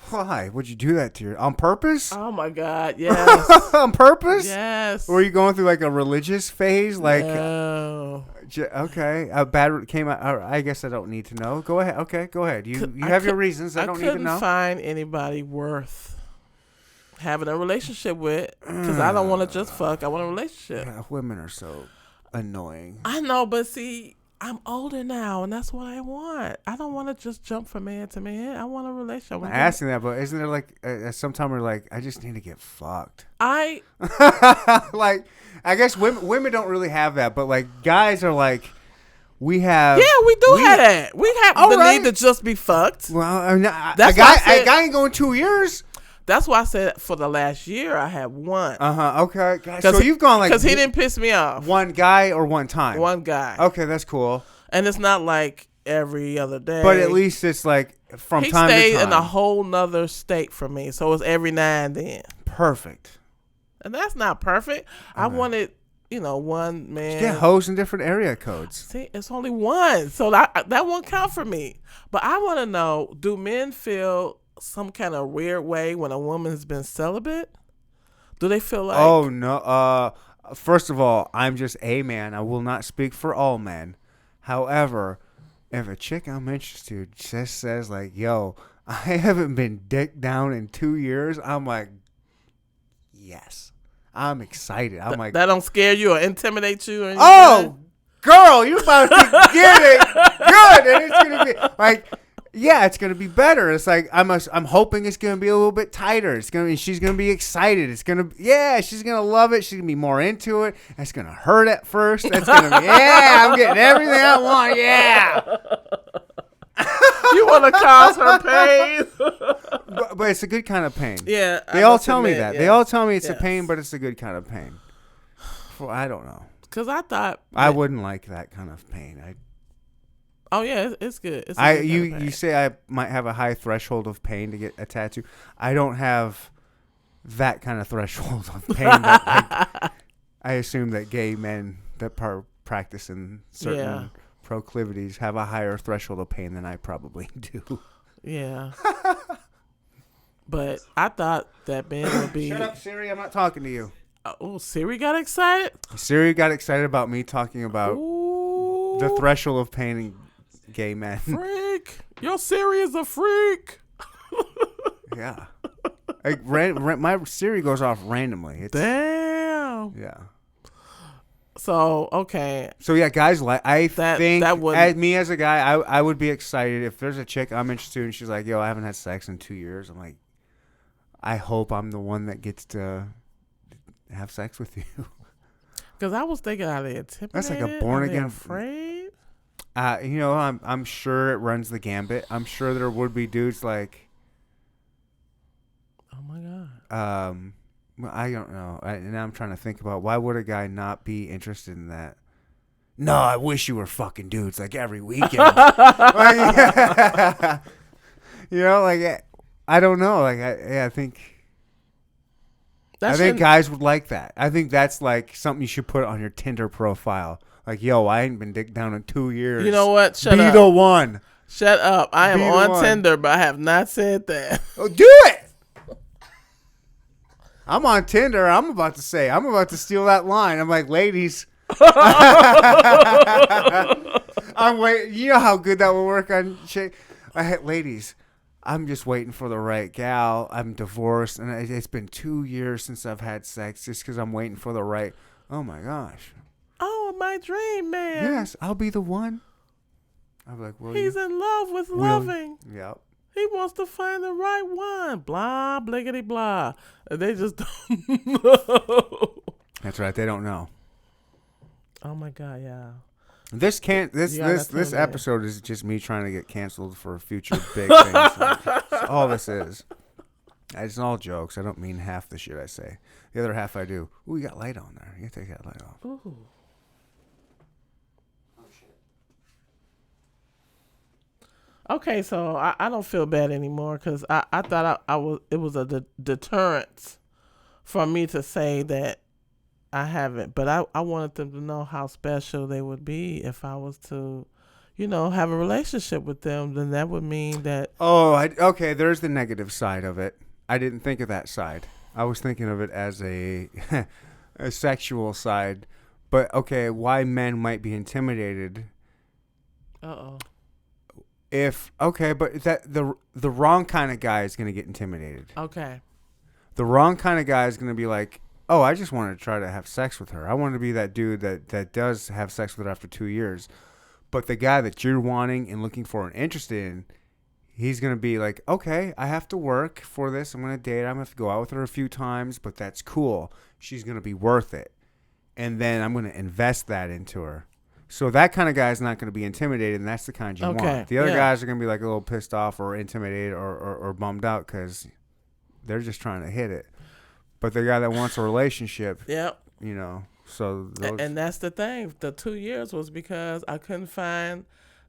Why? Would you do that to your... On purpose? Oh, my God, yes. On purpose? Yes. Or were you going through like a religious phase? No. Okay. A bad came out. I guess I don't need to know. Go ahead. Okay, go ahead. You have your reasons. I don't need to know. I couldn't find anybody worth having a relationship with, because I don't want to just fuck. I want a relationship. Women are so annoying. I know, but see, I'm older now, and that's what I want. I don't want to just jump from man to man. I want a relationship. I'm asking that, but isn't there like sometime we're like, I just need to get fucked? I Like, I guess women don't really have that, but like guys are like, we have. yeah, we do have that. We have All the right. need to just be fucked. Well, I mean, That's a why I guy said- ain't going 2 years. That's why I said for the last year I had one. Okay, guys. So you've gone like because he didn't piss me off. one guy or one time. One guy. Okay, that's cool. And it's not like every other day. But at least it's like from he time to stayed time. in a whole nother state from me, so it's every now and then. Perfect. And that's not perfect. I wanted, one man. Get hoes in different area codes. See, it's only one, so that won't count for me. But I want to know: do men feel some kind of weird way when a woman's been celibate? Do they feel like? Oh no. First of all, I'm just a man. I will not speak for all men. However, if a chick I'm interested in just says like, "Yo, I haven't been dick down in 2 years," I'm like, yes. I'm excited. I'm like, that don't scare you or intimidate you? Or anything? oh, girl, you're about to get it good, and it's gonna be like, yeah, it's gonna be better. It's like I'm hoping it's gonna be a little bit tighter. She's gonna be excited. She's gonna love it. She's gonna be more into it. It's gonna hurt at first. It's gonna be, I'm getting everything I want. Yeah. You want to cause her pain? But it's a good kind of pain. Yeah, They all tell me that. They all tell me it's a pain, but it's a good kind of pain. Well, I don't know. Because I thought I wouldn't like that kind of pain. oh yeah, it's good. It's a good kind of pain. You say I might have a high threshold of pain to get a tattoo. I don't have that kind of threshold of pain. That I assume that gay men that practice in certain proclivities have a higher threshold of pain than I probably do. Yeah. But I thought that man would be. Shut up, Siri. I'm not talking to you. Oh, Siri got excited? Siri got excited about me talking about Ooh, the threshold of pain in gay men. freak. Your Siri is a freak. Yeah. Like, my Siri goes off randomly. Damn. Yeah. So, okay. So yeah, guys, like I think that would- as me as a guy, I would be excited if there's a chick I'm interested in and she's like, "Yo, I haven't had sex in 2 years." I'm like, I hope I'm the one that gets to have sex with you. Because I was thinking, are they intimidated? That's like a born Are they again- afraid? I'm sure it runs the gambit. I'm sure there would be dudes like, Oh my God. well, I don't know. Now I'm trying to think about why would a guy not be interested in that? No, I wish you were fucking dudes like every weekend. Like, like I don't know. Like I think guys would like that. I think that's like something you should put on your Tinder profile. Like, yo, I ain't been dick down in 2 years. You know what? Shut Be up. the one. Shut up. I am Be the on one. Tinder, but I have not said that. Oh, do it. I'm on Tinder. I'm about to steal that line. I'm like, ladies. I'm waiting. You know how good that will work on chick. Ladies, I'm just waiting for the right gal. I'm divorced, and it's been 2 years since I've had sex just because I'm waiting for the right. Oh my gosh. Oh, my dream man. Yes, I'll be the one. I'm like, well, He's in love with loving. Yep. He wants to find the right one. Blah, bliggity, blah. And they just don't know. That's right. They don't know. Oh, my God, yeah. This that's episode is just me trying to get canceled for future big things. That's all this is. It's all jokes. I don't mean half the shit I say. The other half I do. Ooh, you got light on there. You gotta take that light off. Ooh. Okay, so I don't feel bad anymore because I thought it was a deterrent for me to say that I haven't, but I wanted them to know how special they would be if I was to, have a relationship with them. Then that would mean that. Oh, okay. There's the negative side of it. I didn't think of that side. I was thinking of it as a sexual side. But okay, why men might be intimidated? But that the wrong kind of guy is gonna get intimidated. Okay. The wrong kind of guy is going to be like, oh, I just want to try to have sex with her. I want to be that dude that does have sex with her after 2 years. But the guy that you're wanting and looking for and interested in, he's going to be like, okay, I have to work for this. I'm going to date her. I'm going to have to go out with her a few times, but that's cool. She's going to be worth it. And then I'm going to invest that into her. So that kind of guy is not going to be intimidated, and that's the kind you want. The other guys are going to be like a little pissed off or intimidated or bummed out because they're just trying to hit it. But the guy that wants a relationship, you know, so those. And that's the thing. The 2 years was because I couldn't find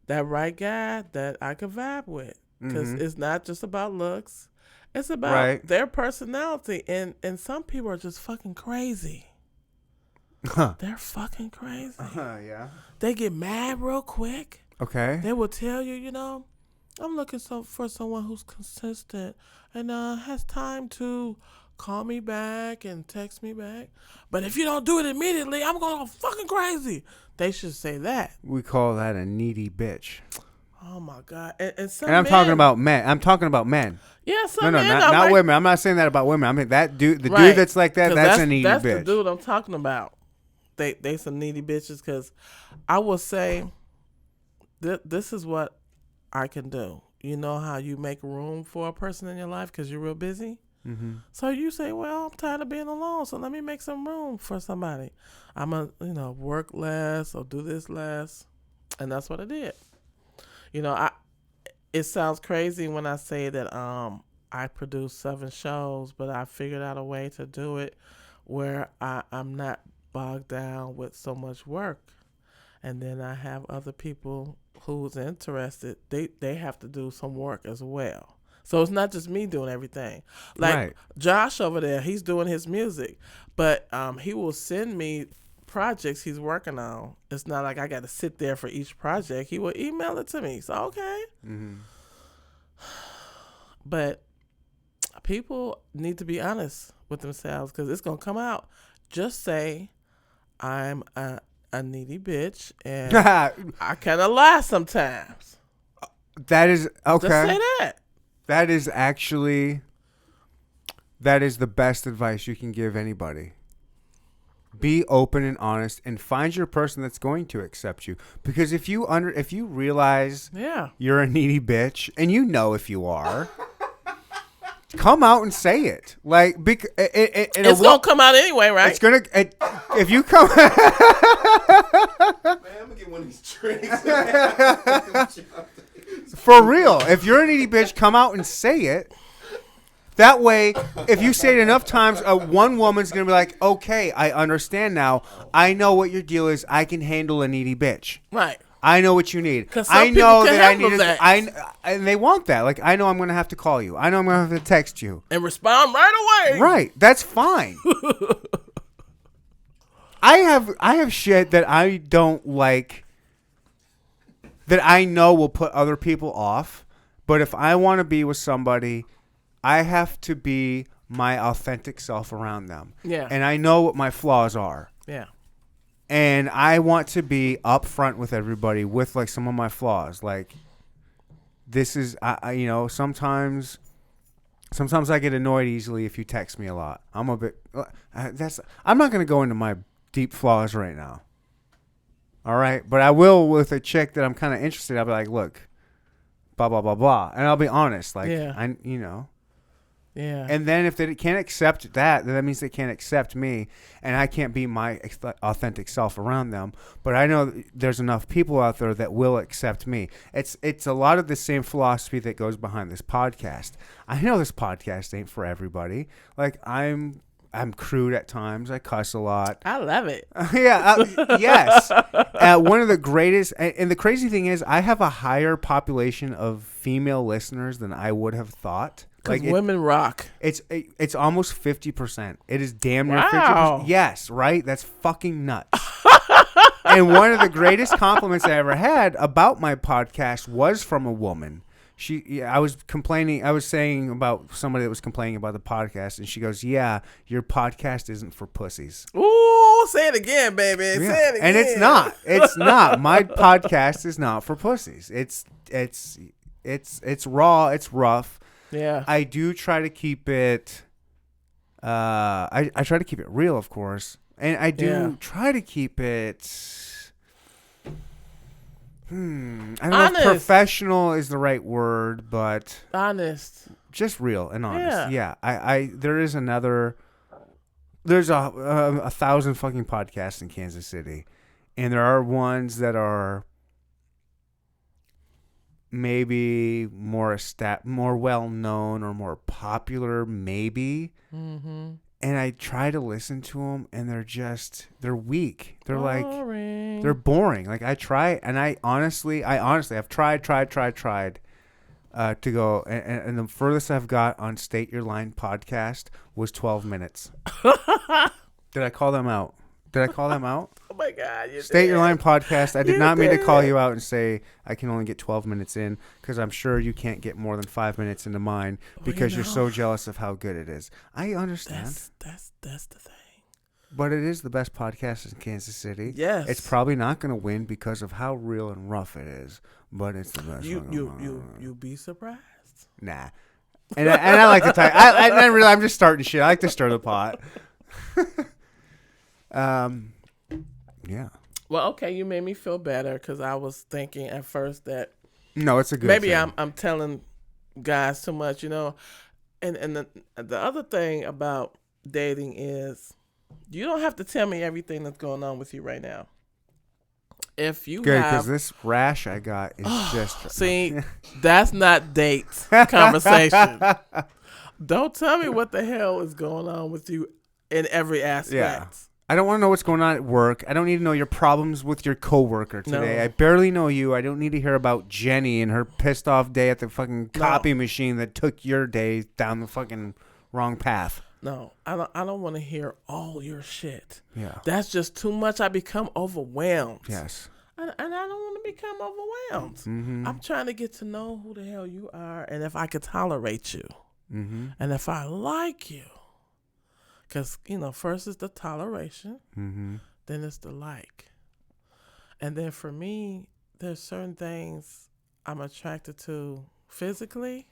that right guy that I could vibe with. Because it's not just about looks. It's about their personality. And some people are just fucking crazy. They're fucking crazy. Yeah. They get mad real quick. Okay. They will tell you, you know, I'm looking for someone who's consistent and has time to call me back and text me back. But if you don't do it immediately, I'm going to go fucking crazy. They should say that. We call that a needy bitch. Oh my God! And I'm talking about men. I'm talking about men. Yeah, some men. Not like, women. I'm not saying that about women. I mean that dude. The dude that's like that. That's a needy bitch. That's the dude I'm talking about. They some needy bitches because I will say this is what I can do. You know how you make room for a person in your life because you're real busy. Mm-hmm. So you say, well, I'm tired of being alone, so let me make some room for somebody. I'm gonna work less or do this less, and that's what I did. You know, it sounds crazy when I say that I produced 7 shows, but I figured out a way to do it where I'm not bogged down with so much work. And then I have other people who's interested. They have to do some work as well. So it's not just me doing everything. Like Josh over there, he's doing his music, but he will send me projects he's working on. It's not like I got to sit there for each project. He will email it to me. So okay. Mm-hmm. But people need to be honest with themselves because it's gonna come out. Just say I'm a needy bitch and I kind of lie sometimes. That is okay. Just say that. That is the best advice you can give anybody. Be open and honest and find your person that's going to accept you. Because if you realize you're a needy bitch, and you know if you are, come out and say it. Like it's gonna come out anyway, right? It's gonna if you come. Man, I'm gonna get one of these tricks. For real, if you're a needy bitch, come out and say it. That way, if you say it enough times, one woman's going to be like, okay, I understand now. I know what your deal is. I can handle a needy bitch. Right. I know what you need. I know that I need it. And they want that. Like, I know I'm going to have to call you. I know I'm going to have to text you. And respond right away. Right. That's fine. I have shit that I don't like that I know will put other people off. But if I want to be with somebody, I have to be my authentic self around them. Yeah. And I know what my flaws are. Yeah. And I want to be upfront with everybody with like some of my flaws. Like this is, sometimes I get annoyed easily if you text me a lot. I'm a bit, I'm not going to go into my deep flaws right now. All right. But I will with a chick that I'm kind of interested in. I'll be like, look, blah, blah, blah, blah. And I'll be honest. Like, Yeah. And then if they can't accept that, then that means they can't accept me, and I can't be my authentic self around them. But I know there's enough people out there that will accept me. It's a lot of the same philosophy that goes behind this podcast. I know this podcast ain't for everybody. Like I'm crude at times. I cuss a lot. I love it. Yes. One of the greatest, and the crazy thing is, I have a higher population of female listeners than I would have thought. Because women rock. It's almost 50%. It is damn near 50%. Wow. Yes, right? That's fucking nuts. And one of the greatest compliments I ever had about my podcast was from a woman. I was saying about somebody that was complaining about the podcast, and she goes, yeah, your podcast isn't for pussies. Ooh, say it again, baby. Yeah. Say it again. And it's not. It's not. My podcast is not for pussies. It's raw. It's rough. Yeah. I do try to keep it I try to keep it real, of course, and I do try to keep it. I don't know if professional is the right word, but honest, just real and honest. Yeah. There's a 1,000 fucking podcasts in Kansas City, and there are ones that are maybe more well known or more popular, maybe. Mm-hmm. And I try to listen to them, and they're weak. They're boring. They're boring. Like I try, and I honestly have tried to go, and the furthest I've got on State Your Line podcast was 12 minutes. Did I call them out? Oh my God! State Your Line podcast. I did not mean to call you out and say I can only get 12 minutes in, because I'm sure you can't get more than 5 minutes into mine because you're so jealous of how good it is. I understand. That's the thing. But it is the best podcast in Kansas City. Yes. It's probably not going to win because of how real and rough it is, but it's the best. You'll be surprised. Nah. And I like to talk. I'm just starting shit. I like to stir the pot. Yeah. Well, okay, you made me feel better, because I was thinking at first that no, it's a good. Maybe thing. I'm telling guys too much, And the other thing about dating is you don't have to tell me everything that's going on with you right now. If you good, because this rash I got is just see, that's not date conversation. Don't tell me what the hell is going on with you in every aspect. Yeah. I don't want to know what's going on at work. I don't need to know your problems with your coworker today. No. I barely know you. I don't need to hear about Jenny and her pissed off day at the fucking copy machine that took your day down the fucking wrong path. No, I don't want to hear all your shit. Yeah. That's just too much. I become overwhelmed. Yes. And I don't want to become overwhelmed. Mm-hmm. I'm trying to get to know who the hell you are, and if I could tolerate you. Mm-hmm. And if I like you. Because, first is the toleration, mm-hmm. then it's the like. And then for me, there's certain things I'm attracted to physically.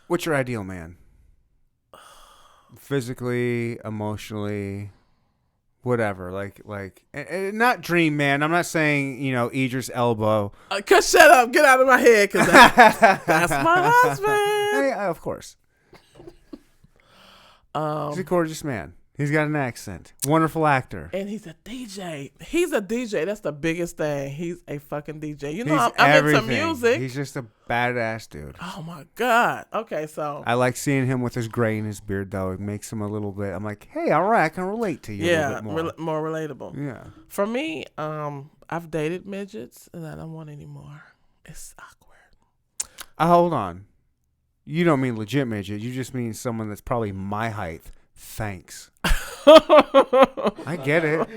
What's your ideal man? Physically, emotionally, whatever. Like, not dream man. I'm not saying, Idris Elba. Cause shut up, get out of my head, cause that's my husband. Yeah, of course. He's a gorgeous man. He's got an accent. Wonderful actor. And he's a DJ. That's the biggest thing. He's a fucking DJ. I'm into music. He's just a badass dude. Oh my God. Okay, so I like seeing him with his gray in his beard, though. It makes him a little bit. I'm like, hey, all right, I can relate to you. Yeah, a little bit more relatable. Yeah. For me, I've dated midgets, and I don't want any more. It's awkward. Hold on. You don't mean legit midget. You just mean someone that's probably my height. Thanks. I get it.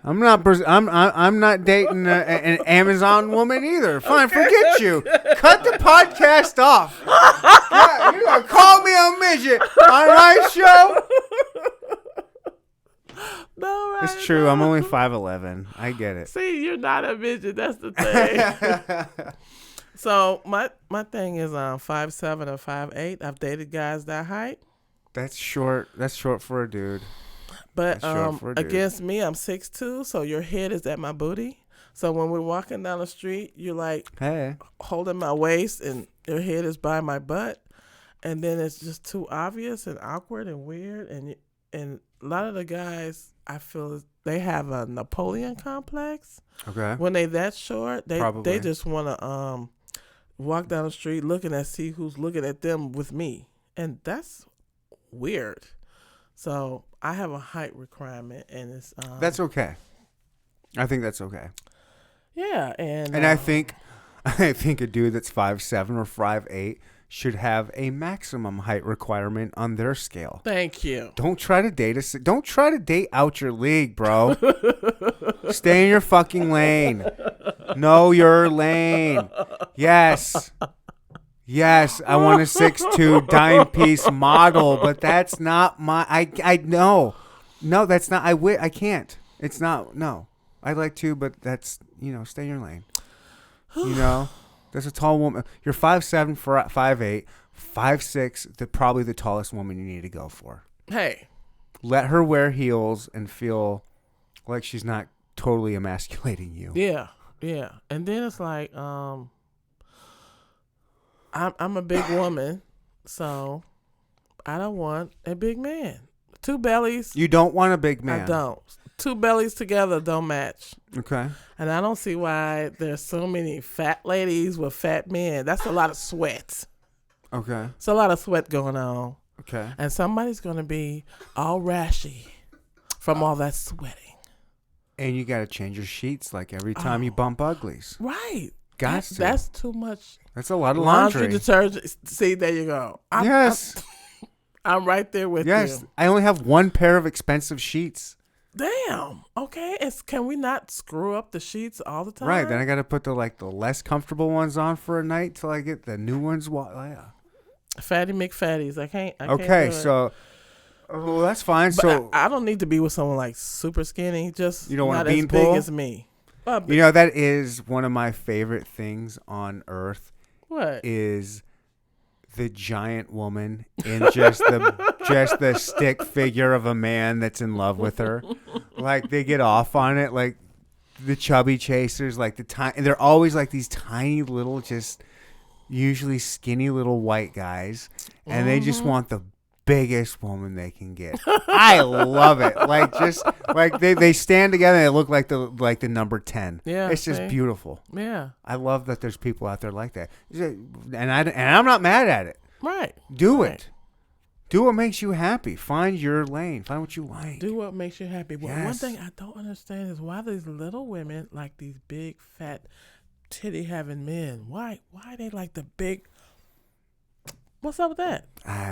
I'm not dating an Amazon woman either. Fine, forget you. Cut the podcast off. Yeah, you're gonna call me a midget on my show? No, right? It's true. I'm only 5'11". I get it. See, you're not a midget. That's the thing. So my thing is 5'7" or 5'8". I've dated guys that height. That's short. That's short for a dude. But against me, I'm 6'2", so your head is at my booty. So when we're walking down the street, you're like holding my waist, and your head is by my butt, and then it's just too obvious and awkward and weird. And a lot of the guys, I feel they have a Napoleon complex. Okay. When they that short, they just want to walk down the street looking at see who's looking at them with me, and that's weird. So I have a height requirement, and it's that's okay. I think that's okay. Yeah, and I think a dude that's 5'7" or 5'8" should have a maximum height requirement on their scale. Thank you. Don't try to date out your league, bro. Stay in your fucking lane. Know your lane. Yes, I want a 6'2" dime piece model, but that's not my. I know. No, that's not. I can't. It's not. No, I'd like to, but that's stay in your lane. That's a tall woman. You're 5'7" for 5'8". 5'6", probably the tallest woman you need to go for. Hey, Let her wear heels and feel like she's not totally emasculating you. yeah. And then it's like, I'm a big woman, so I don't want a big man. Two bellies, You don't want a big man. I don't. Two bellies together don't match. Okay. And I don't see why there's so many fat ladies with fat men. That's a lot of sweat. Okay. It's a lot of sweat going on. Okay. And somebody's going to be all rashy from all that sweating. And you got to change your sheets like every time you bump uglies. Right. Got to. That's too much That's a lot of laundry laundry. detergent. See, there you go. Yes. I'm right there with Yes. you. I only have one pair of expensive sheets. Damn. Okay. Can we not screw up the sheets all the time? Right. Then I got to put the less comfortable ones on for a night till I get the new ones. Yeah. Fatty McFatties. I can't Okay. do it. So, well, that's fine. But So, I don't need to be with someone like super skinny. Just You don't want not a as beanpole? big as me. you know, that is one of my favorite things on earth What? is the giant woman in just the stick figure of a man that's in love with her. Like they get off on it, like the chubby chasers, like they're always like these tiny little, just usually skinny little white guys, and they just want the biggest woman they can get. I love it. Like just like they stand together and they look like the number 10. Yeah, it's just see? beautiful. Yeah. I love that there's people out there like that, and I'm not mad at it. Right. Do Right. it. Do what makes you happy. Find your lane. Find what you like. Do what makes you happy. But one Yes. thing I don't understand is why these little women like these big fat titty having men. Why they like the big? What's up with that?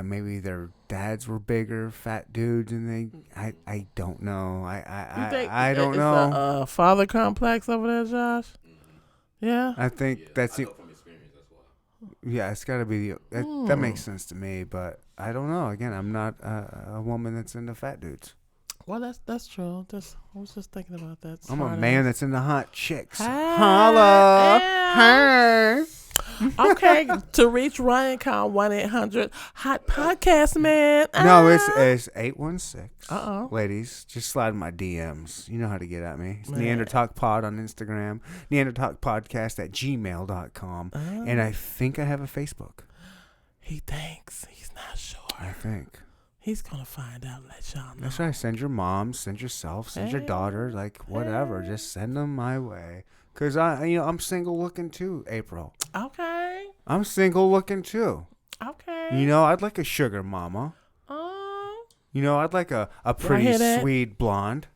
Maybe their dads were bigger, fat dudes, and I don't know. I don't know. It's a father complex over there, Josh. Yeah. I think that's I it. know from experience, that's why. Yeah, it's got to be that makes sense to me, but I don't know. Again, I'm not a woman that's into fat dudes. Well, that's true. I was just thinking about that. I'm a Smart man ass. that's into hot chicks. Hey, Holla. yeah. Hey. Okay, to reach Ryan, call 1-800-HOT-PODCAST, man. No, it's 816. Uh-oh. Ladies, just slide in my DMs. You know how to get at me. It's Man. Neandertalk Pod on Instagram, neandertalkpodcast@gmail.com. And I think I have a Facebook. He thinks. He's not sure. I think. He's going to find out and let y'all know. That's right. Send your mom, send yourself, send your daughter, like whatever. Hey. Just send them my way. Because I'm single looking too, April. Okay. I'm single looking too. Okay. You know, I'd like a sugar mama. You know, I'd like a pretty hear that? sweet blonde.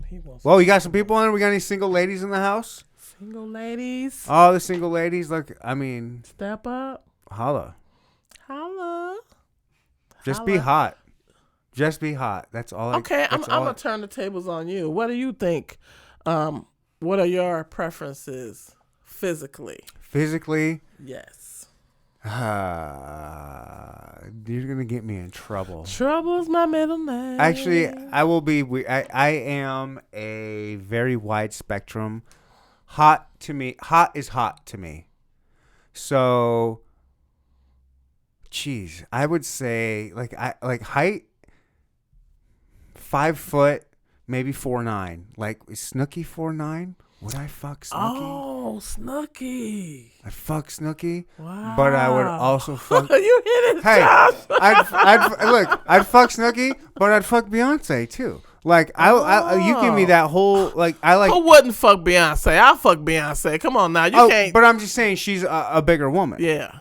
He wants Well, you got some people in? We got any single ladies in the house? single ladies. Oh, the single ladies. Look, I mean, Step up. holla. Holla. Just be hot. Just be hot. That's all. Okay, I'm that's all going to turn the tables on you. What do you think? What are your preferences physically? Physically, Yes. you're gonna get me in trouble. Trouble's my middle name. Actually, I will be. I am a very wide spectrum. Hot to me. Hot is hot to me. So, geez, I would say like height. 5 foot, maybe 4'9". Like is Snooki 4'9"? Would I fuck Snooki? Oh, Snooki. I'd fuck Snooki, Wow. but I would also fuck. You hit it, Hey, Josh. I'd fuck Snooki, but I'd fuck Beyonce too. Like you give me that whole like I like. Who wouldn't fuck Beyonce? I'll fuck Beyonce. Come on now. You can't. But I'm just saying she's a bigger woman. Yeah.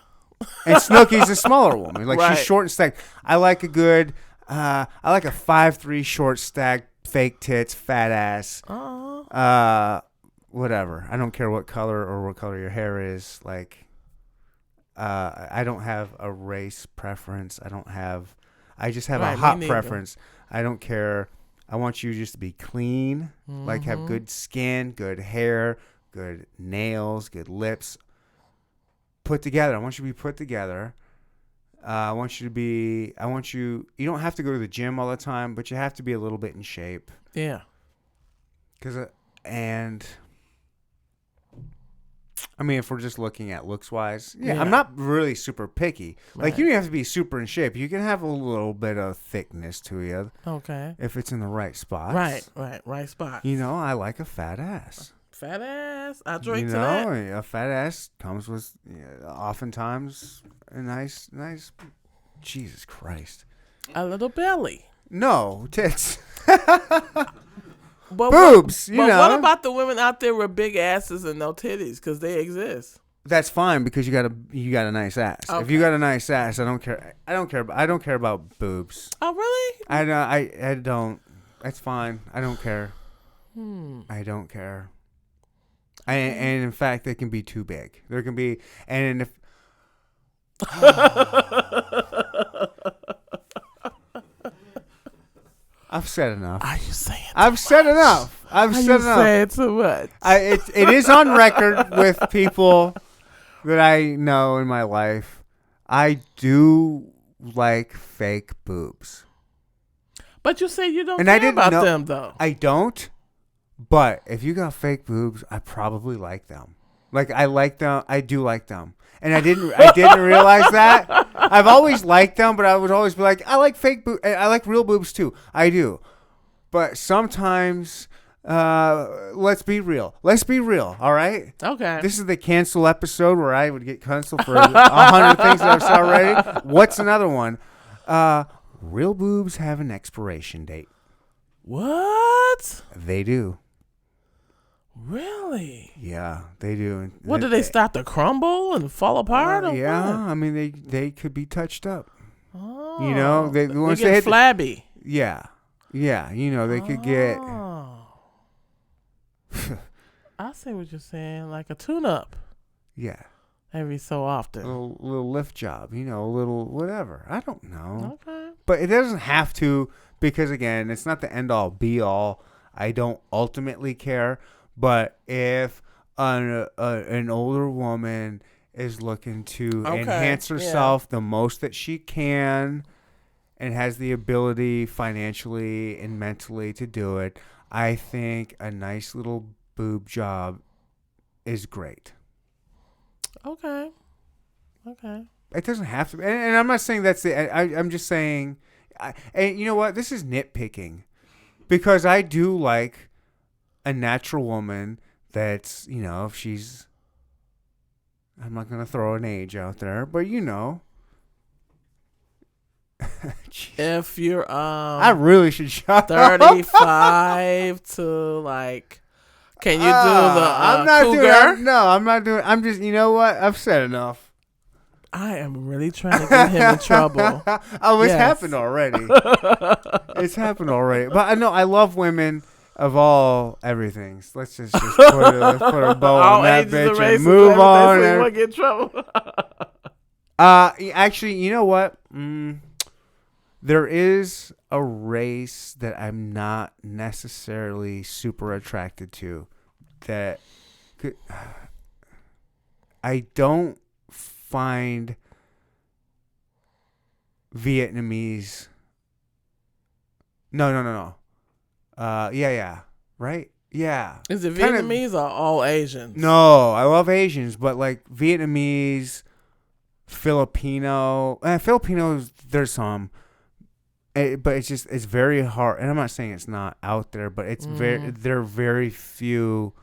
And Snooki's a smaller woman. Like Right. she's short and stacked. I like a good. I like a 5'3" short stacked, fake tits, fat ass. Whatever. I don't care what color your hair is. Like, I don't have a race preference. I just have Right, a me hot neither. preference. I don't care. I want you just to be clean, like have good skin, good hair, good nails, good lips. Put together. I want you to be put together. I want you. You don't have to go to the gym all the time, but you have to be a little bit in shape. Yeah. And I mean, if we're just looking at looks wise, yeah, Yeah. I'm not really super picky. Like, Right. you don't have to be super in shape. You can have a little bit of thickness to you Okay. if it's in the right spots. Right spot. You know, I like a fat ass. Fat ass. I drink You to know, that. a fat ass comes with oftentimes a nice. Jesus Christ. A little belly. No, tits. But Boobs, What, you but know. what about the women out there with big asses and no titties? Because they exist. That's fine because you got a nice ass. If Okay. you got a nice ass, I don't care. I don't care about boobs. Oh, really? I don't. That's fine. I don't care. I don't care. And in fact, they can be too big. There can be, and if I've said enough. Are you saying? I've said enough. I've Are said you enough. saying too much? It is on record with people that I know in my life. I do like fake boobs. But you say you don't And I care didn't about know- them, though. I don't, but if you got fake boobs, I probably like them. Like I like them. I do like them. And I didn't realize that. I've always liked them, but I would always be like, I like fake boobs. I like real boobs too. I do. But sometimes, let's be real. Let's be real. All right. Okay. This is the cancel episode where I would get canceled for 100 things that I've said already. What's another one? Real boobs have an expiration date. What? They do. Really? Yeah, they do. What, do they start to crumble and fall apart? Or Yeah, what? I mean they could be touched up. Oh. You know, they once get they hit the- flabby. Yeah, you know they could get. Oh. I see what you're saying, like a tune-up Yeah, every so a often. little lift job. You know, a little whatever. I don't know, Okay. but it doesn't have to because again, it's not the end all be all. I don't ultimately care, but if an older woman is looking to Okay, enhance yeah. herself the most that she can and has the ability financially and mentally to do it, I think a nice little boob job is great. Okay. It doesn't have to, and I'm not saying that's the. I'm just saying, and you know what? This is nitpicking, because I do like a natural woman that's, you know, if she's. I'm not gonna throw an age out there, but you know. If you're I really should shut up. 35 to like, can you do the I'm not cougar? doing. No, I'm not doing. I'm just. You know what? I've said enough. I am really trying to get him in trouble. Oh, it's Yes. happened already. It's happened already. But I know I love women of all everything. So let's just put a bow All on that ages of bitch races, and move everything, on. so you won't get in trouble. Actually, you know what? There is a race that I'm not necessarily super attracted to. That I don't find Vietnamese. No. Yeah. Right? Yeah. Is it Kinda- Vietnamese or all Asians? No, I love Asians, but like Vietnamese, Filipino. Filipinos, there's some. But it's very hard. And I'm not saying it's not out there, but it's there are very few.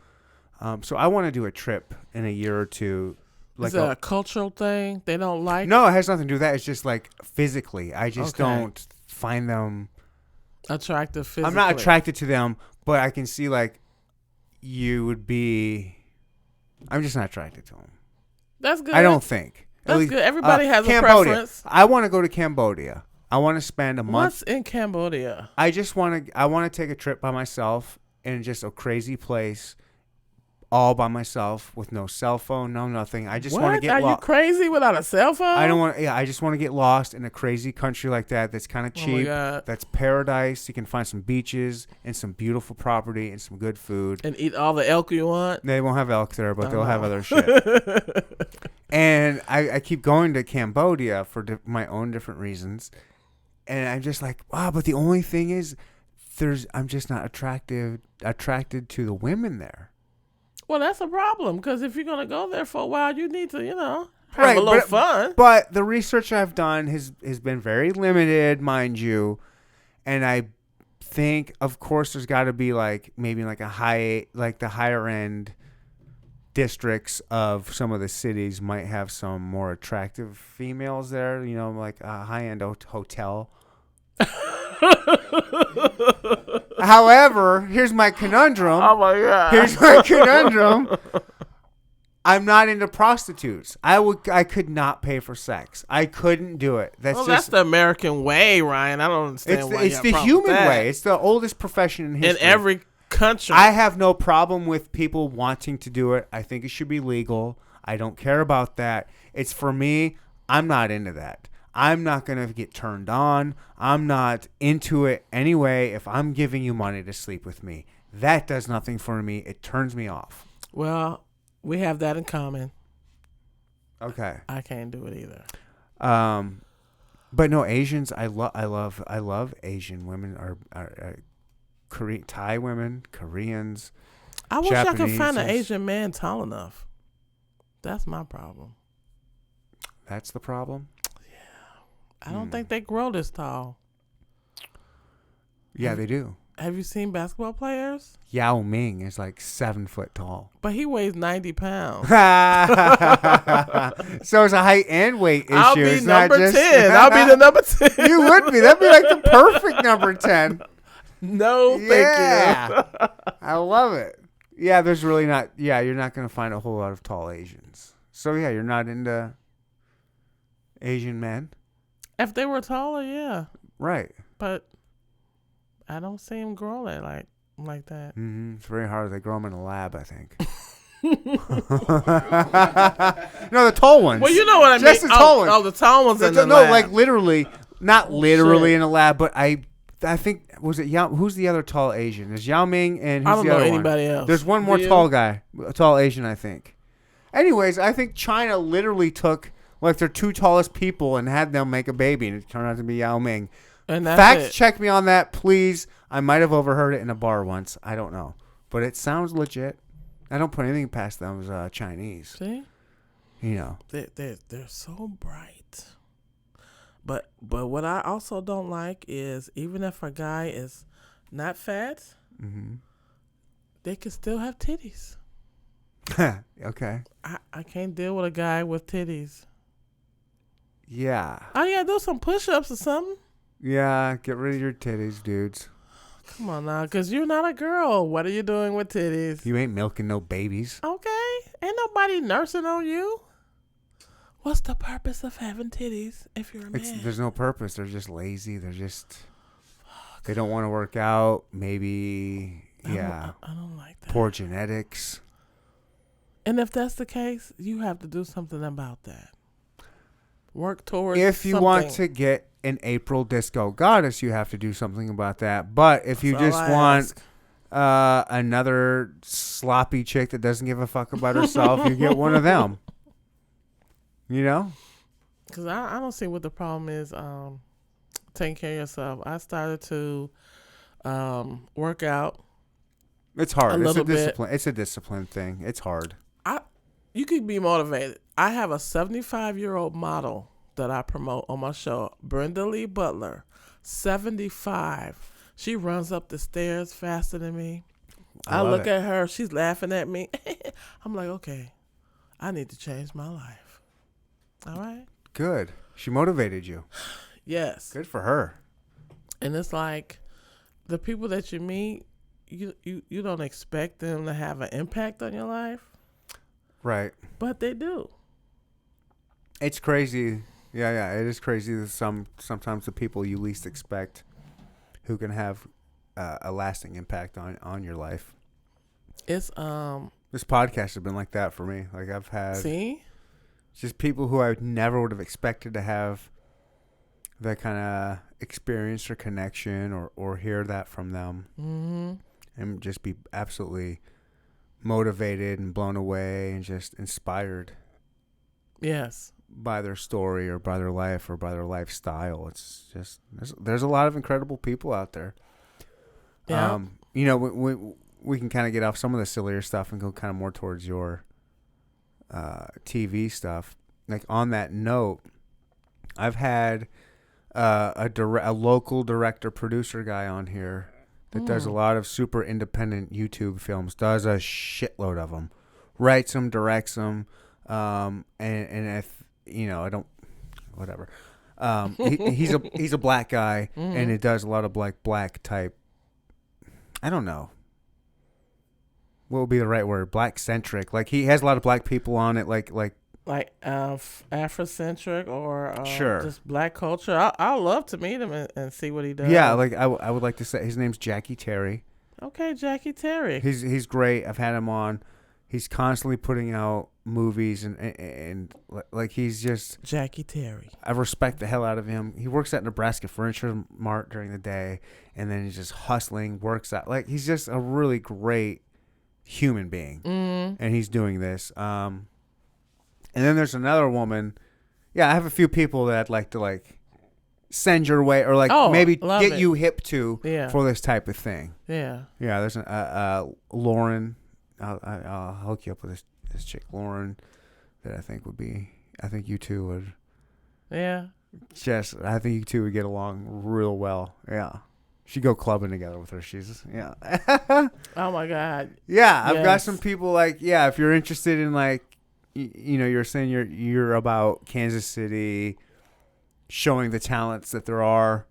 So I want to do a trip in a year or two. Is it a cultural thing? They don't like? No, it has nothing to do with that. It's just like physically. I just Okay. don't find them. Attractive physically. I'm not attracted to them, but I can see like you would be. I'm just not attracted to them. That's good. I don't think. At That's least- good. Everybody has a Cambodia. preference. I want to go to Cambodia. I want to spend a month. What's in Cambodia? I want to take a trip by myself in just a crazy place, all by myself with no cell phone, no nothing. I just want to What? get Are you lost. crazy without a cell phone? I don't want. Yeah, I just want to get lost in a crazy country like that. That's kind of Oh my cheap. God. That's paradise. You can find some beaches and some beautiful property and some good food. And eat all the elk you want? They won't have elk there, but they'll Oh. have other shit. And I keep going to Cambodia for my own different reasons. And I'm just like, wow, but the only thing is I'm just not attracted to the women there. Well, that's a problem because if you're gonna go there for a while, you need to, have Right, a little but- fun. But the research I've done has been very limited, mind you, and I think, of course, there's got to be maybe the higher end districts of some of the cities might have some more attractive females there. Like a high end hotel. However, here's my conundrum. Oh my god! Here's my conundrum. I'm not into prostitutes. I could not pay for sex. I couldn't do it. That's the American way, Ryan. I don't understand why it's the human way. It's the oldest profession in history. In every country. I have no problem with people wanting to do it. I think it should be legal. I don't care about that. It's for me. I'm not into that. I'm not going to get turned on. I'm not into it anyway. If I'm giving you money to sleep with me, that does nothing for me. It turns me off. Well, we have that in common. Okay. I can't do it either. But no, Asians. I love Asian women are Korean, Thai women, Koreans. I wish I could Japanese, find an yes. Asian man tall enough. That's my problem. That's the problem. I don't think they grow this tall. Yeah, they do. Have you seen basketball players? Yao Ming is 7 foot tall. But he weighs 90 pounds. So it's a height and weight issue. I'll be It's not number just- 10. I'll be the number 10. You would be. That'd be like the perfect number 10. No, thank you. Yeah. I love it. Yeah, there's really not. Yeah, you're not going to find a whole lot of tall Asians. So, yeah, you're not into Asian men. If they were taller, yeah. Right. But I don't see him grow like that. Mm-hmm. It's very hard. They grow them in a lab, I think. No, the tall ones. Well, you know what I mean. Just the tall ones. Oh, the tall ones in the No, lab. literally, not literally shit. in a lab, but I think, was it Yao? Who's the other tall Asian? There's Yao Ming and who's I don't the know other anybody one? else. There's one more Do you? tall guy, a tall Asian, I think. Anyways, I think China literally took their two tallest people and had them make a baby, and it turned out to be Yao Ming. And that's Fact it. check me on that, please. I might have overheard it in a bar once. I don't know, but it sounds legit. I don't put anything past them as Chinese. See? They're so bright. But what I also don't like is even if a guy is not fat, Mm-hmm. they can still have titties. Okay. I can't deal with a guy with titties. Yeah. Oh yeah, do some push-ups or something. Yeah. Get rid of your titties, dudes. Come on now, because you're not a girl. What are you doing with titties? You ain't milking no babies. Okay. Ain't nobody nursing on you. What's the purpose of having titties if you're a man? There's no purpose. They're just lazy. They don't want to work out. Maybe, yeah. I don't like that. Poor genetics. And if that's the case, you have to do something about that. Work towards If you want to get an April Disco Goddess, you have to do something about that. But if you just want another sloppy chick that doesn't give a fuck about herself, you get one of them. You know? Because I don't see what the problem is taking care of yourself. I started to work out. It's hard. It's a little bit. discipline. It's a discipline thing. It's hard. You could be motivated. I have a 75-year-old model that I promote on my show, Brenda Lee Butler, 75. She runs up the stairs faster than me. I look at her. She's laughing at me. I'm like, okay, I need to change my life. All right? Good. She motivated you. Yes. Good for her. And it's like the people that you meet, you don't expect them to have an impact on your life, Right. but they do. It's crazy. Yeah. It is crazy that sometimes the people you least expect who can have a lasting impact on your life. It's This podcast has been like that for me. Like I've had see? just people who I never would have expected to have that kind of experience or connection or hear that from them. Mm-hmm. And just be absolutely motivated and blown away and just inspired Yes. by their story or by their life or by their lifestyle. It's just there's a lot of incredible people out there. Yeah. You know, we can kind of get off some of the sillier stuff and go kind of more towards your TV stuff. Like on that note, I've had a local director producer guy on here that does a lot of super independent YouTube films. Does a shitload of them, writes them, directs them, and if I don't, whatever. He's a black guy, and it does a lot of black type. I don't know. What would be the right word? Black centric. Like he has a lot of black people on it. Like Afrocentric or sure. just black culture. I love to meet him and see what he does. Yeah, like I would like to say his name's Jackie Terry. Okay, Jackie Terry. He's great. I've had him on. He's constantly putting out movies and like he's just Jackie Terry. I respect the hell out of him. He works at Nebraska Furniture Mart during the day, and then he's just hustling. Works out like he's just a really great human being, and he's doing this. And then there's another woman. Yeah, I have a few people that I'd like to send your way or maybe get you hip to for this type of thing. Yeah. Yeah, there's Lauren. I'll hook you up with this chick Lauren that I think you two would. Yeah. I think you two would get along real well. Yeah. Should go clubbing together with her. She's Oh my God. Yeah, I've got some people if you're interested in you're saying you're about Kansas City showing the talents that there are.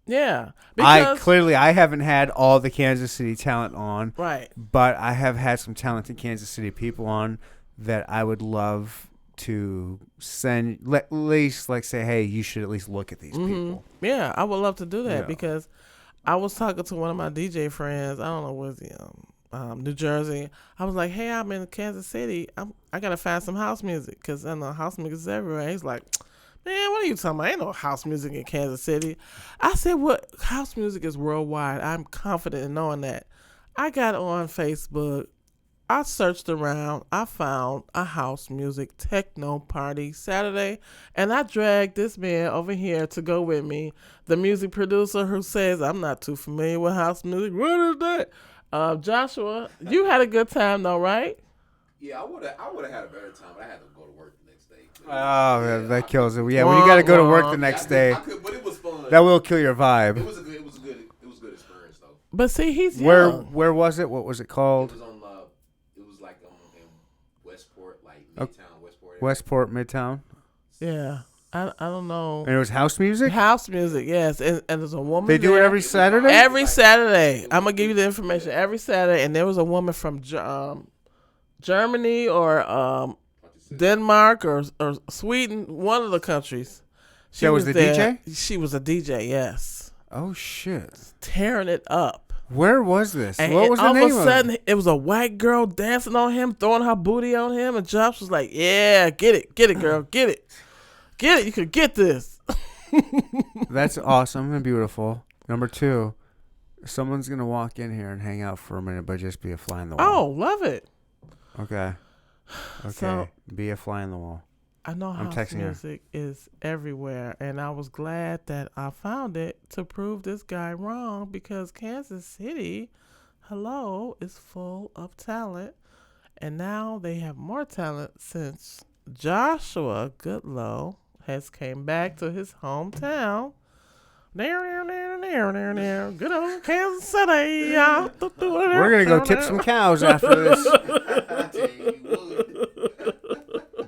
Yeah. I haven't had all the Kansas City talent on. Right. But I have had some talented Kansas City people on that I would love to send, at least say, hey, you should at least look at these people. Yeah, I would love to do that because I was talking to one of my DJ friends. I don't know where's he, New Jersey. I was like, hey, I'm in Kansas City. I gotta find some house music because I know house music is everywhere. He's like, man, what are you talking about? Ain't no house music in Kansas City. I said, what? House music is worldwide. I'm confident in knowing that. I got on Facebook. I searched around. I found a house music techno party Saturday, and I dragged this man over here to go with me, the music producer who says, I'm not too familiar with house music. What is that? Joshua, you had a good time though, right? Yeah, I would have had a better time, but I had to go to work the next day. Oh, that kills it. Yeah, when you got to go to work the next day, but it was fun. That will kill your vibe. It was a good experience though. But see, he's young. Where was it? What was it called? It was in Westport, Midtown, Westport. Westport, Midtown. Yeah. I don't know. And it was house music? House music, yes. And there's a woman They do it every Saturday? Every Saturday. I'm going to give you the information. Every Saturday. And there was a woman from Germany or Denmark or Sweden, one of the countries. She was the DJ? She was a DJ, yes. Oh, shit. Tearing it up. Where was this? And what was the name of a sudden, it was a white girl dancing on him, throwing her booty on him. And Josh was like, yeah, get it, girl, get it. Get it. You could get this. That's awesome and beautiful. Number 2, someone's going to walk in here and hang out for a minute, but just be a fly in the wall. Oh, love it. Okay. So, be a fly in the wall. I know house music is everywhere, and I was glad that I found it to prove this guy wrong because Kansas City, is full of talent, and now they have more talent since Joshua Goodlow has came back to his hometown. Good old Kansas City. We're going to go tip some cows after this.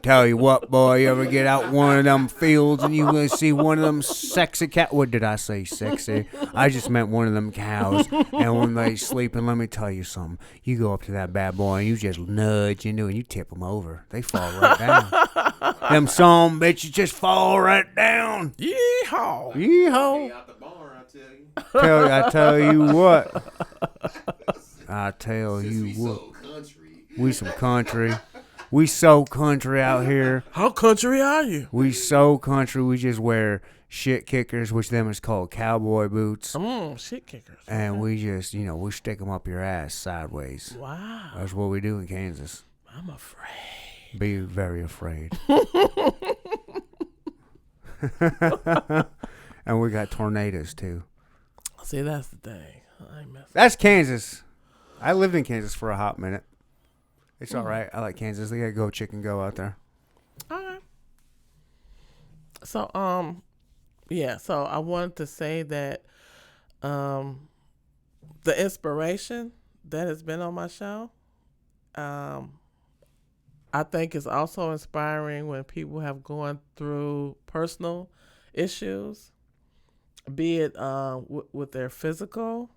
Tell you what, boy, you ever get out one of them fields and you gonna see one of them sexy cat? What did I say, sexy? I just meant one of them cows. And when they sleeping, let me tell you something. You go up to that bad boy and you just nudge into it and you tip them over. They fall right down. Them some bitches just fall right down. Yeehaw. Yeehaw. Out the barn, I tell you what. I tell you what. We some country. We so country out here. How country are you? We so country. We just wear shit kickers, which them is called cowboy boots. Shit kickers. And we just, we stick them up your ass sideways. Wow. That's what we do in Kansas. I'm afraid. Be very afraid. And we got tornadoes too. See, that's the thing. That's Kansas. I lived in Kansas for a hot minute. It's all right. I like Kansas. They got Go Chicken Go out there. All right. So yeah. So I wanted to say that the inspiration that has been on my show, I think is also inspiring when people have gone through personal issues, be it with their physical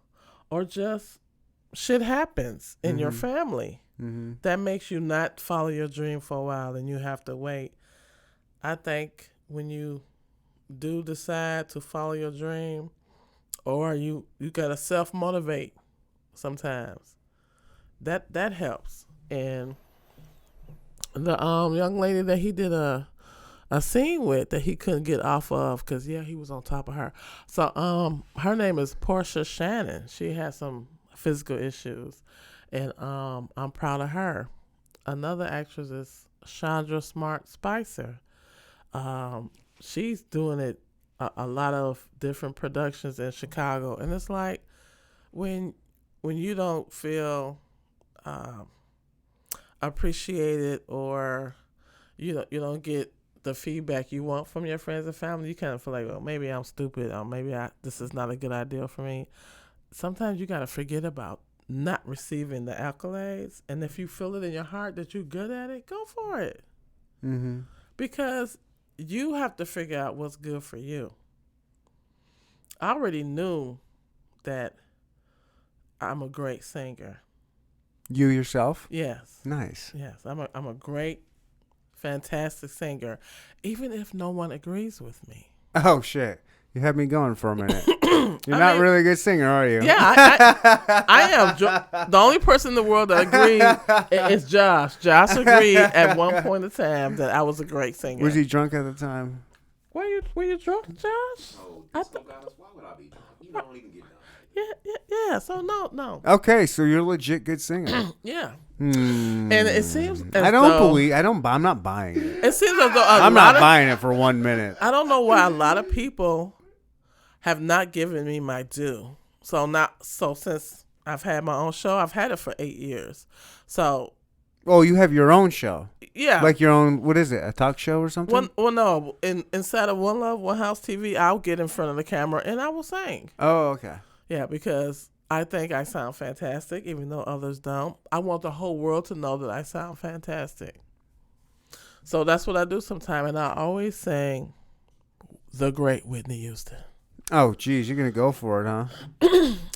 or just shit happens in your family that makes you not follow your dream for a while and you have to wait. I think when you do decide to follow your dream, or you gotta self-motivate sometimes, that helps. And the young lady that he did a scene with that he couldn't get off of because he was on top of her. So her name is Portia Shannon. She has some physical issues, and I'm proud of her. Another actress is Chandra Smart Spicer. She's doing it a lot of different productions in Chicago, and it's like when you don't feel appreciated, or you don't get the feedback you want from your friends and family, you kind of feel like, well, maybe I'm stupid, or maybe this is not a good idea for me. Sometimes you got to forget about not receiving the accolades, and if you feel it in your heart that you're good at it, go for it. Because you have to figure out what's good for you. I already knew that I'm a great singer. You yourself? Yes. Nice. Yes, I'm a great, fantastic singer, even if no one agrees with me. Oh, shit. You had me going for a minute. You're not really a good singer, are you? Yeah, I am. The only person in the world that agreed is Josh. Josh agreed at one point in time that I was a great singer. Was he drunk at the time? Were you drunk, Josh? Oh, I why would I be drunk? You don't even get done. Yeah. So no. Okay, so you're a legit good singer. Yeah. And it seems as I'm not buying it. It seems as though I'm not buying it for 1 minute. I don't know why a lot of people have not given me my due. So since I've had my own show, I've had it for 8 years. So. Oh, you have your own show? Yeah. Like your own, what is it, a talk show or something? Well, no. Inside of One Love, One House TV, I'll get in front of the camera and I will sing. Oh, okay. Yeah, because I think I sound fantastic, even though others don't. I want the whole world to know that I sound fantastic. So that's what I do sometimes, and I always sing the great Whitney Houston. Oh, geez, you're going to go for it, huh?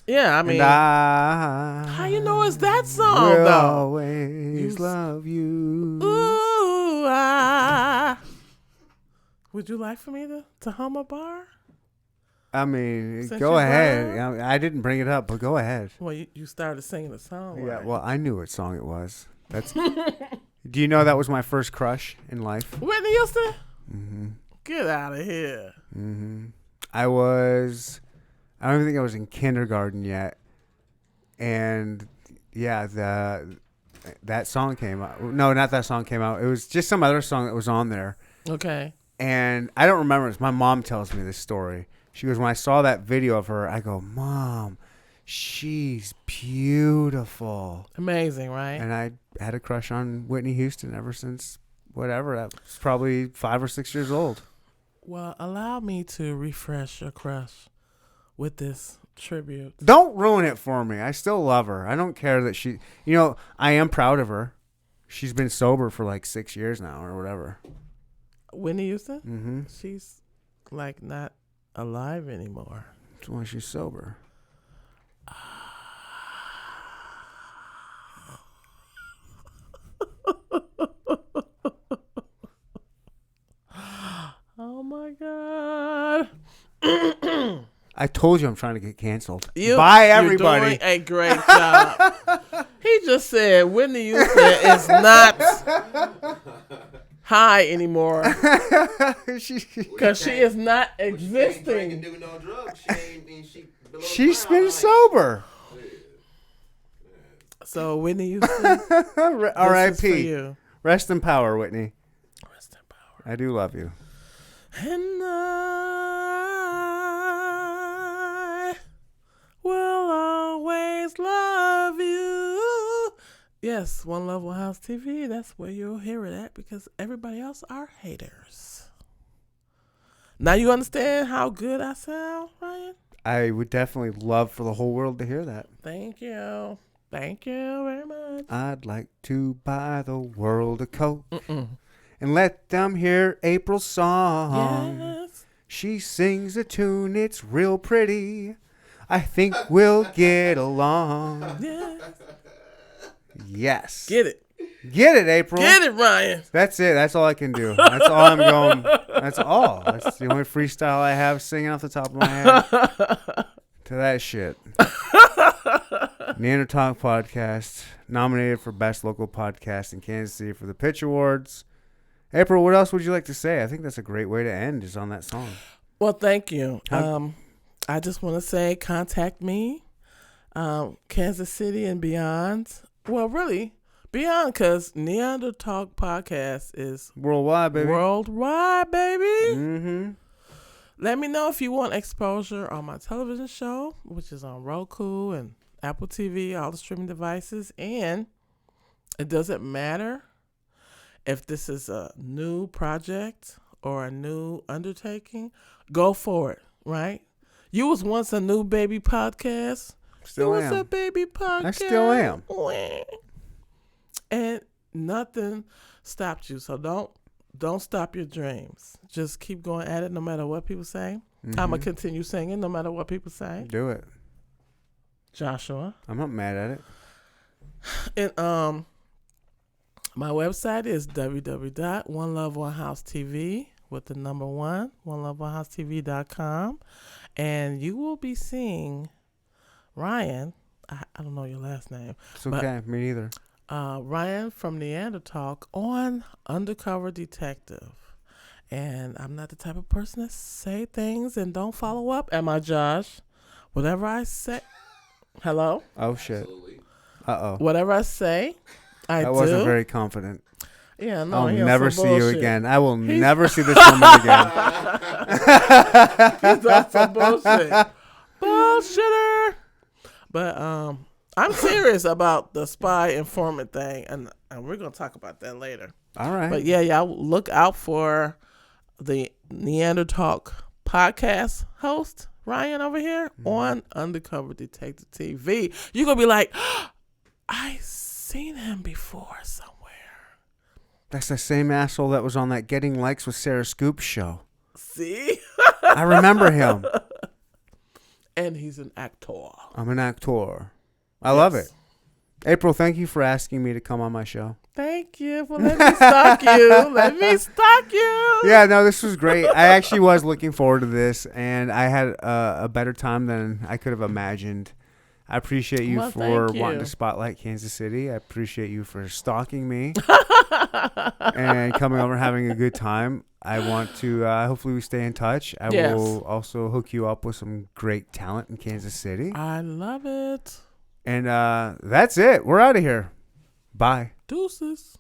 Yeah, I mean. How you know it's that song, will though? Always love you. Ooh, Would you like for me to hum a bar? I mean, Since go you ahead. brought it I didn't bring it up, but go ahead. Well, you started singing the song. Yeah, right? well, I knew what song it was. That's. Do you know that was my first crush in life? Whitney Houston? Mm-hmm. Get out of here. Mm-hmm. I don't even think I was in kindergarten yet. And yeah, that song came out. No, not that song came out. It was just some other song that was on there. Okay. And I don't remember. My mom tells me this story. She goes, when I saw that video of her, I go, Mom, she's beautiful. Amazing, right? And I had a crush on Whitney Houston ever since, whatever, that was probably 5 or 6 years old. Well, allow me to refresh your crush with this tribute. Don't ruin it for me. I still love her. I don't care that she, I am proud of her. She's been sober for like 6 years now or whatever. Whitney Houston? Mm-hmm. She's like not alive anymore. That's why she's sober. Oh my God. I told you I'm trying to get canceled. Bye, Bye, everybody. You're doing a great job. He just said Whitney Houston is not high anymore because she is not existing. She's been sober. So Whitney Houston, R.I.P. Rest in power, Whitney. Rest in power. I do love you. And I will always love you. Yes, One Love One House TV. That's where you'll hear it at because everybody else are haters. Now you understand how good I sound, Ryan? I would definitely love for the whole world to hear that. Thank you. Thank you very much. I'd like to buy the world a coat Mm-mm. and let them hear April's song. Yes. She sings a tune, it's real pretty. I think we'll get along. Yes. Yes. Get it. Get it, April. Get it, Ryan. That's it. That's all I can do. That's all I'm going. That's all. That's the only freestyle I have singing off the top of my head to that shit. Neanderthal Podcast, nominated for Best Local Podcast in Kansas City for the Pitch Awards. April, what else would you like to say? I think that's a great way to end, is on that song. Well, thank you. How- I just want to say contact me, Kansas City and beyond. Well, really, beyond, because Neanderthal Podcast is Worldwide, baby. worldwide, baby. Mm-hmm. Let me know if you want exposure on my television show, which is on Roku and Apple TV, all the streaming devices. And it doesn't matter if this is a new project or a new undertaking. Go for it, right? You was once a new baby podcast. Still you was a am. baby podcast. I still am. And nothing stopped you. So don't stop your dreams. Just keep going at it no matter what people say. Mm-hmm. I'm going to continue singing no matter what people say. Do it. Joshua. I'm not mad at it. And my website is www.oneloveonehousetv with the number 1, oneloveonehousetv.com. And you will be seeing Ryan. I don't know your last name. It's okay. Me neither. Ryan from Neanderthal on Undercover Detective. And I'm not the type of person that say things and don't follow up. Am I, Josh? Whatever I say. Hello? Oh, shit. Absolutely. Uh-oh. Whatever I say, I do. wasn't very confident. Yeah, no, I'll he on never some see you bullshit. again. I will never see this woman again. He's on some bullshit. Bullshitter. But I'm serious about the spy informant thing, and we're going to talk about that later. All right. But yeah, y'all look out for the Neanderthal podcast host, Ryan, over here on Undercover Detective TV. You're going to be like, I seen him before somewhere. That's the same asshole that was on that Getting Likes with Sarah Scoop show. See? I remember him. And he's an actor. I'm an actor. I love it. April, thank you for asking me to come on my show. Thank you for letting me stalk you. Let me stalk you. Yeah, no, this was great. I actually was looking forward to this, and I had a better time than I could have imagined. I appreciate you Well, for thank wanting you. to spotlight Kansas City. I appreciate you for stalking me and coming over and having a good time. I want to, hopefully we stay in touch. I Yes. will also hook you up with some great talent in Kansas City. I love it. And that's it. We're out of here. Bye. Deuces.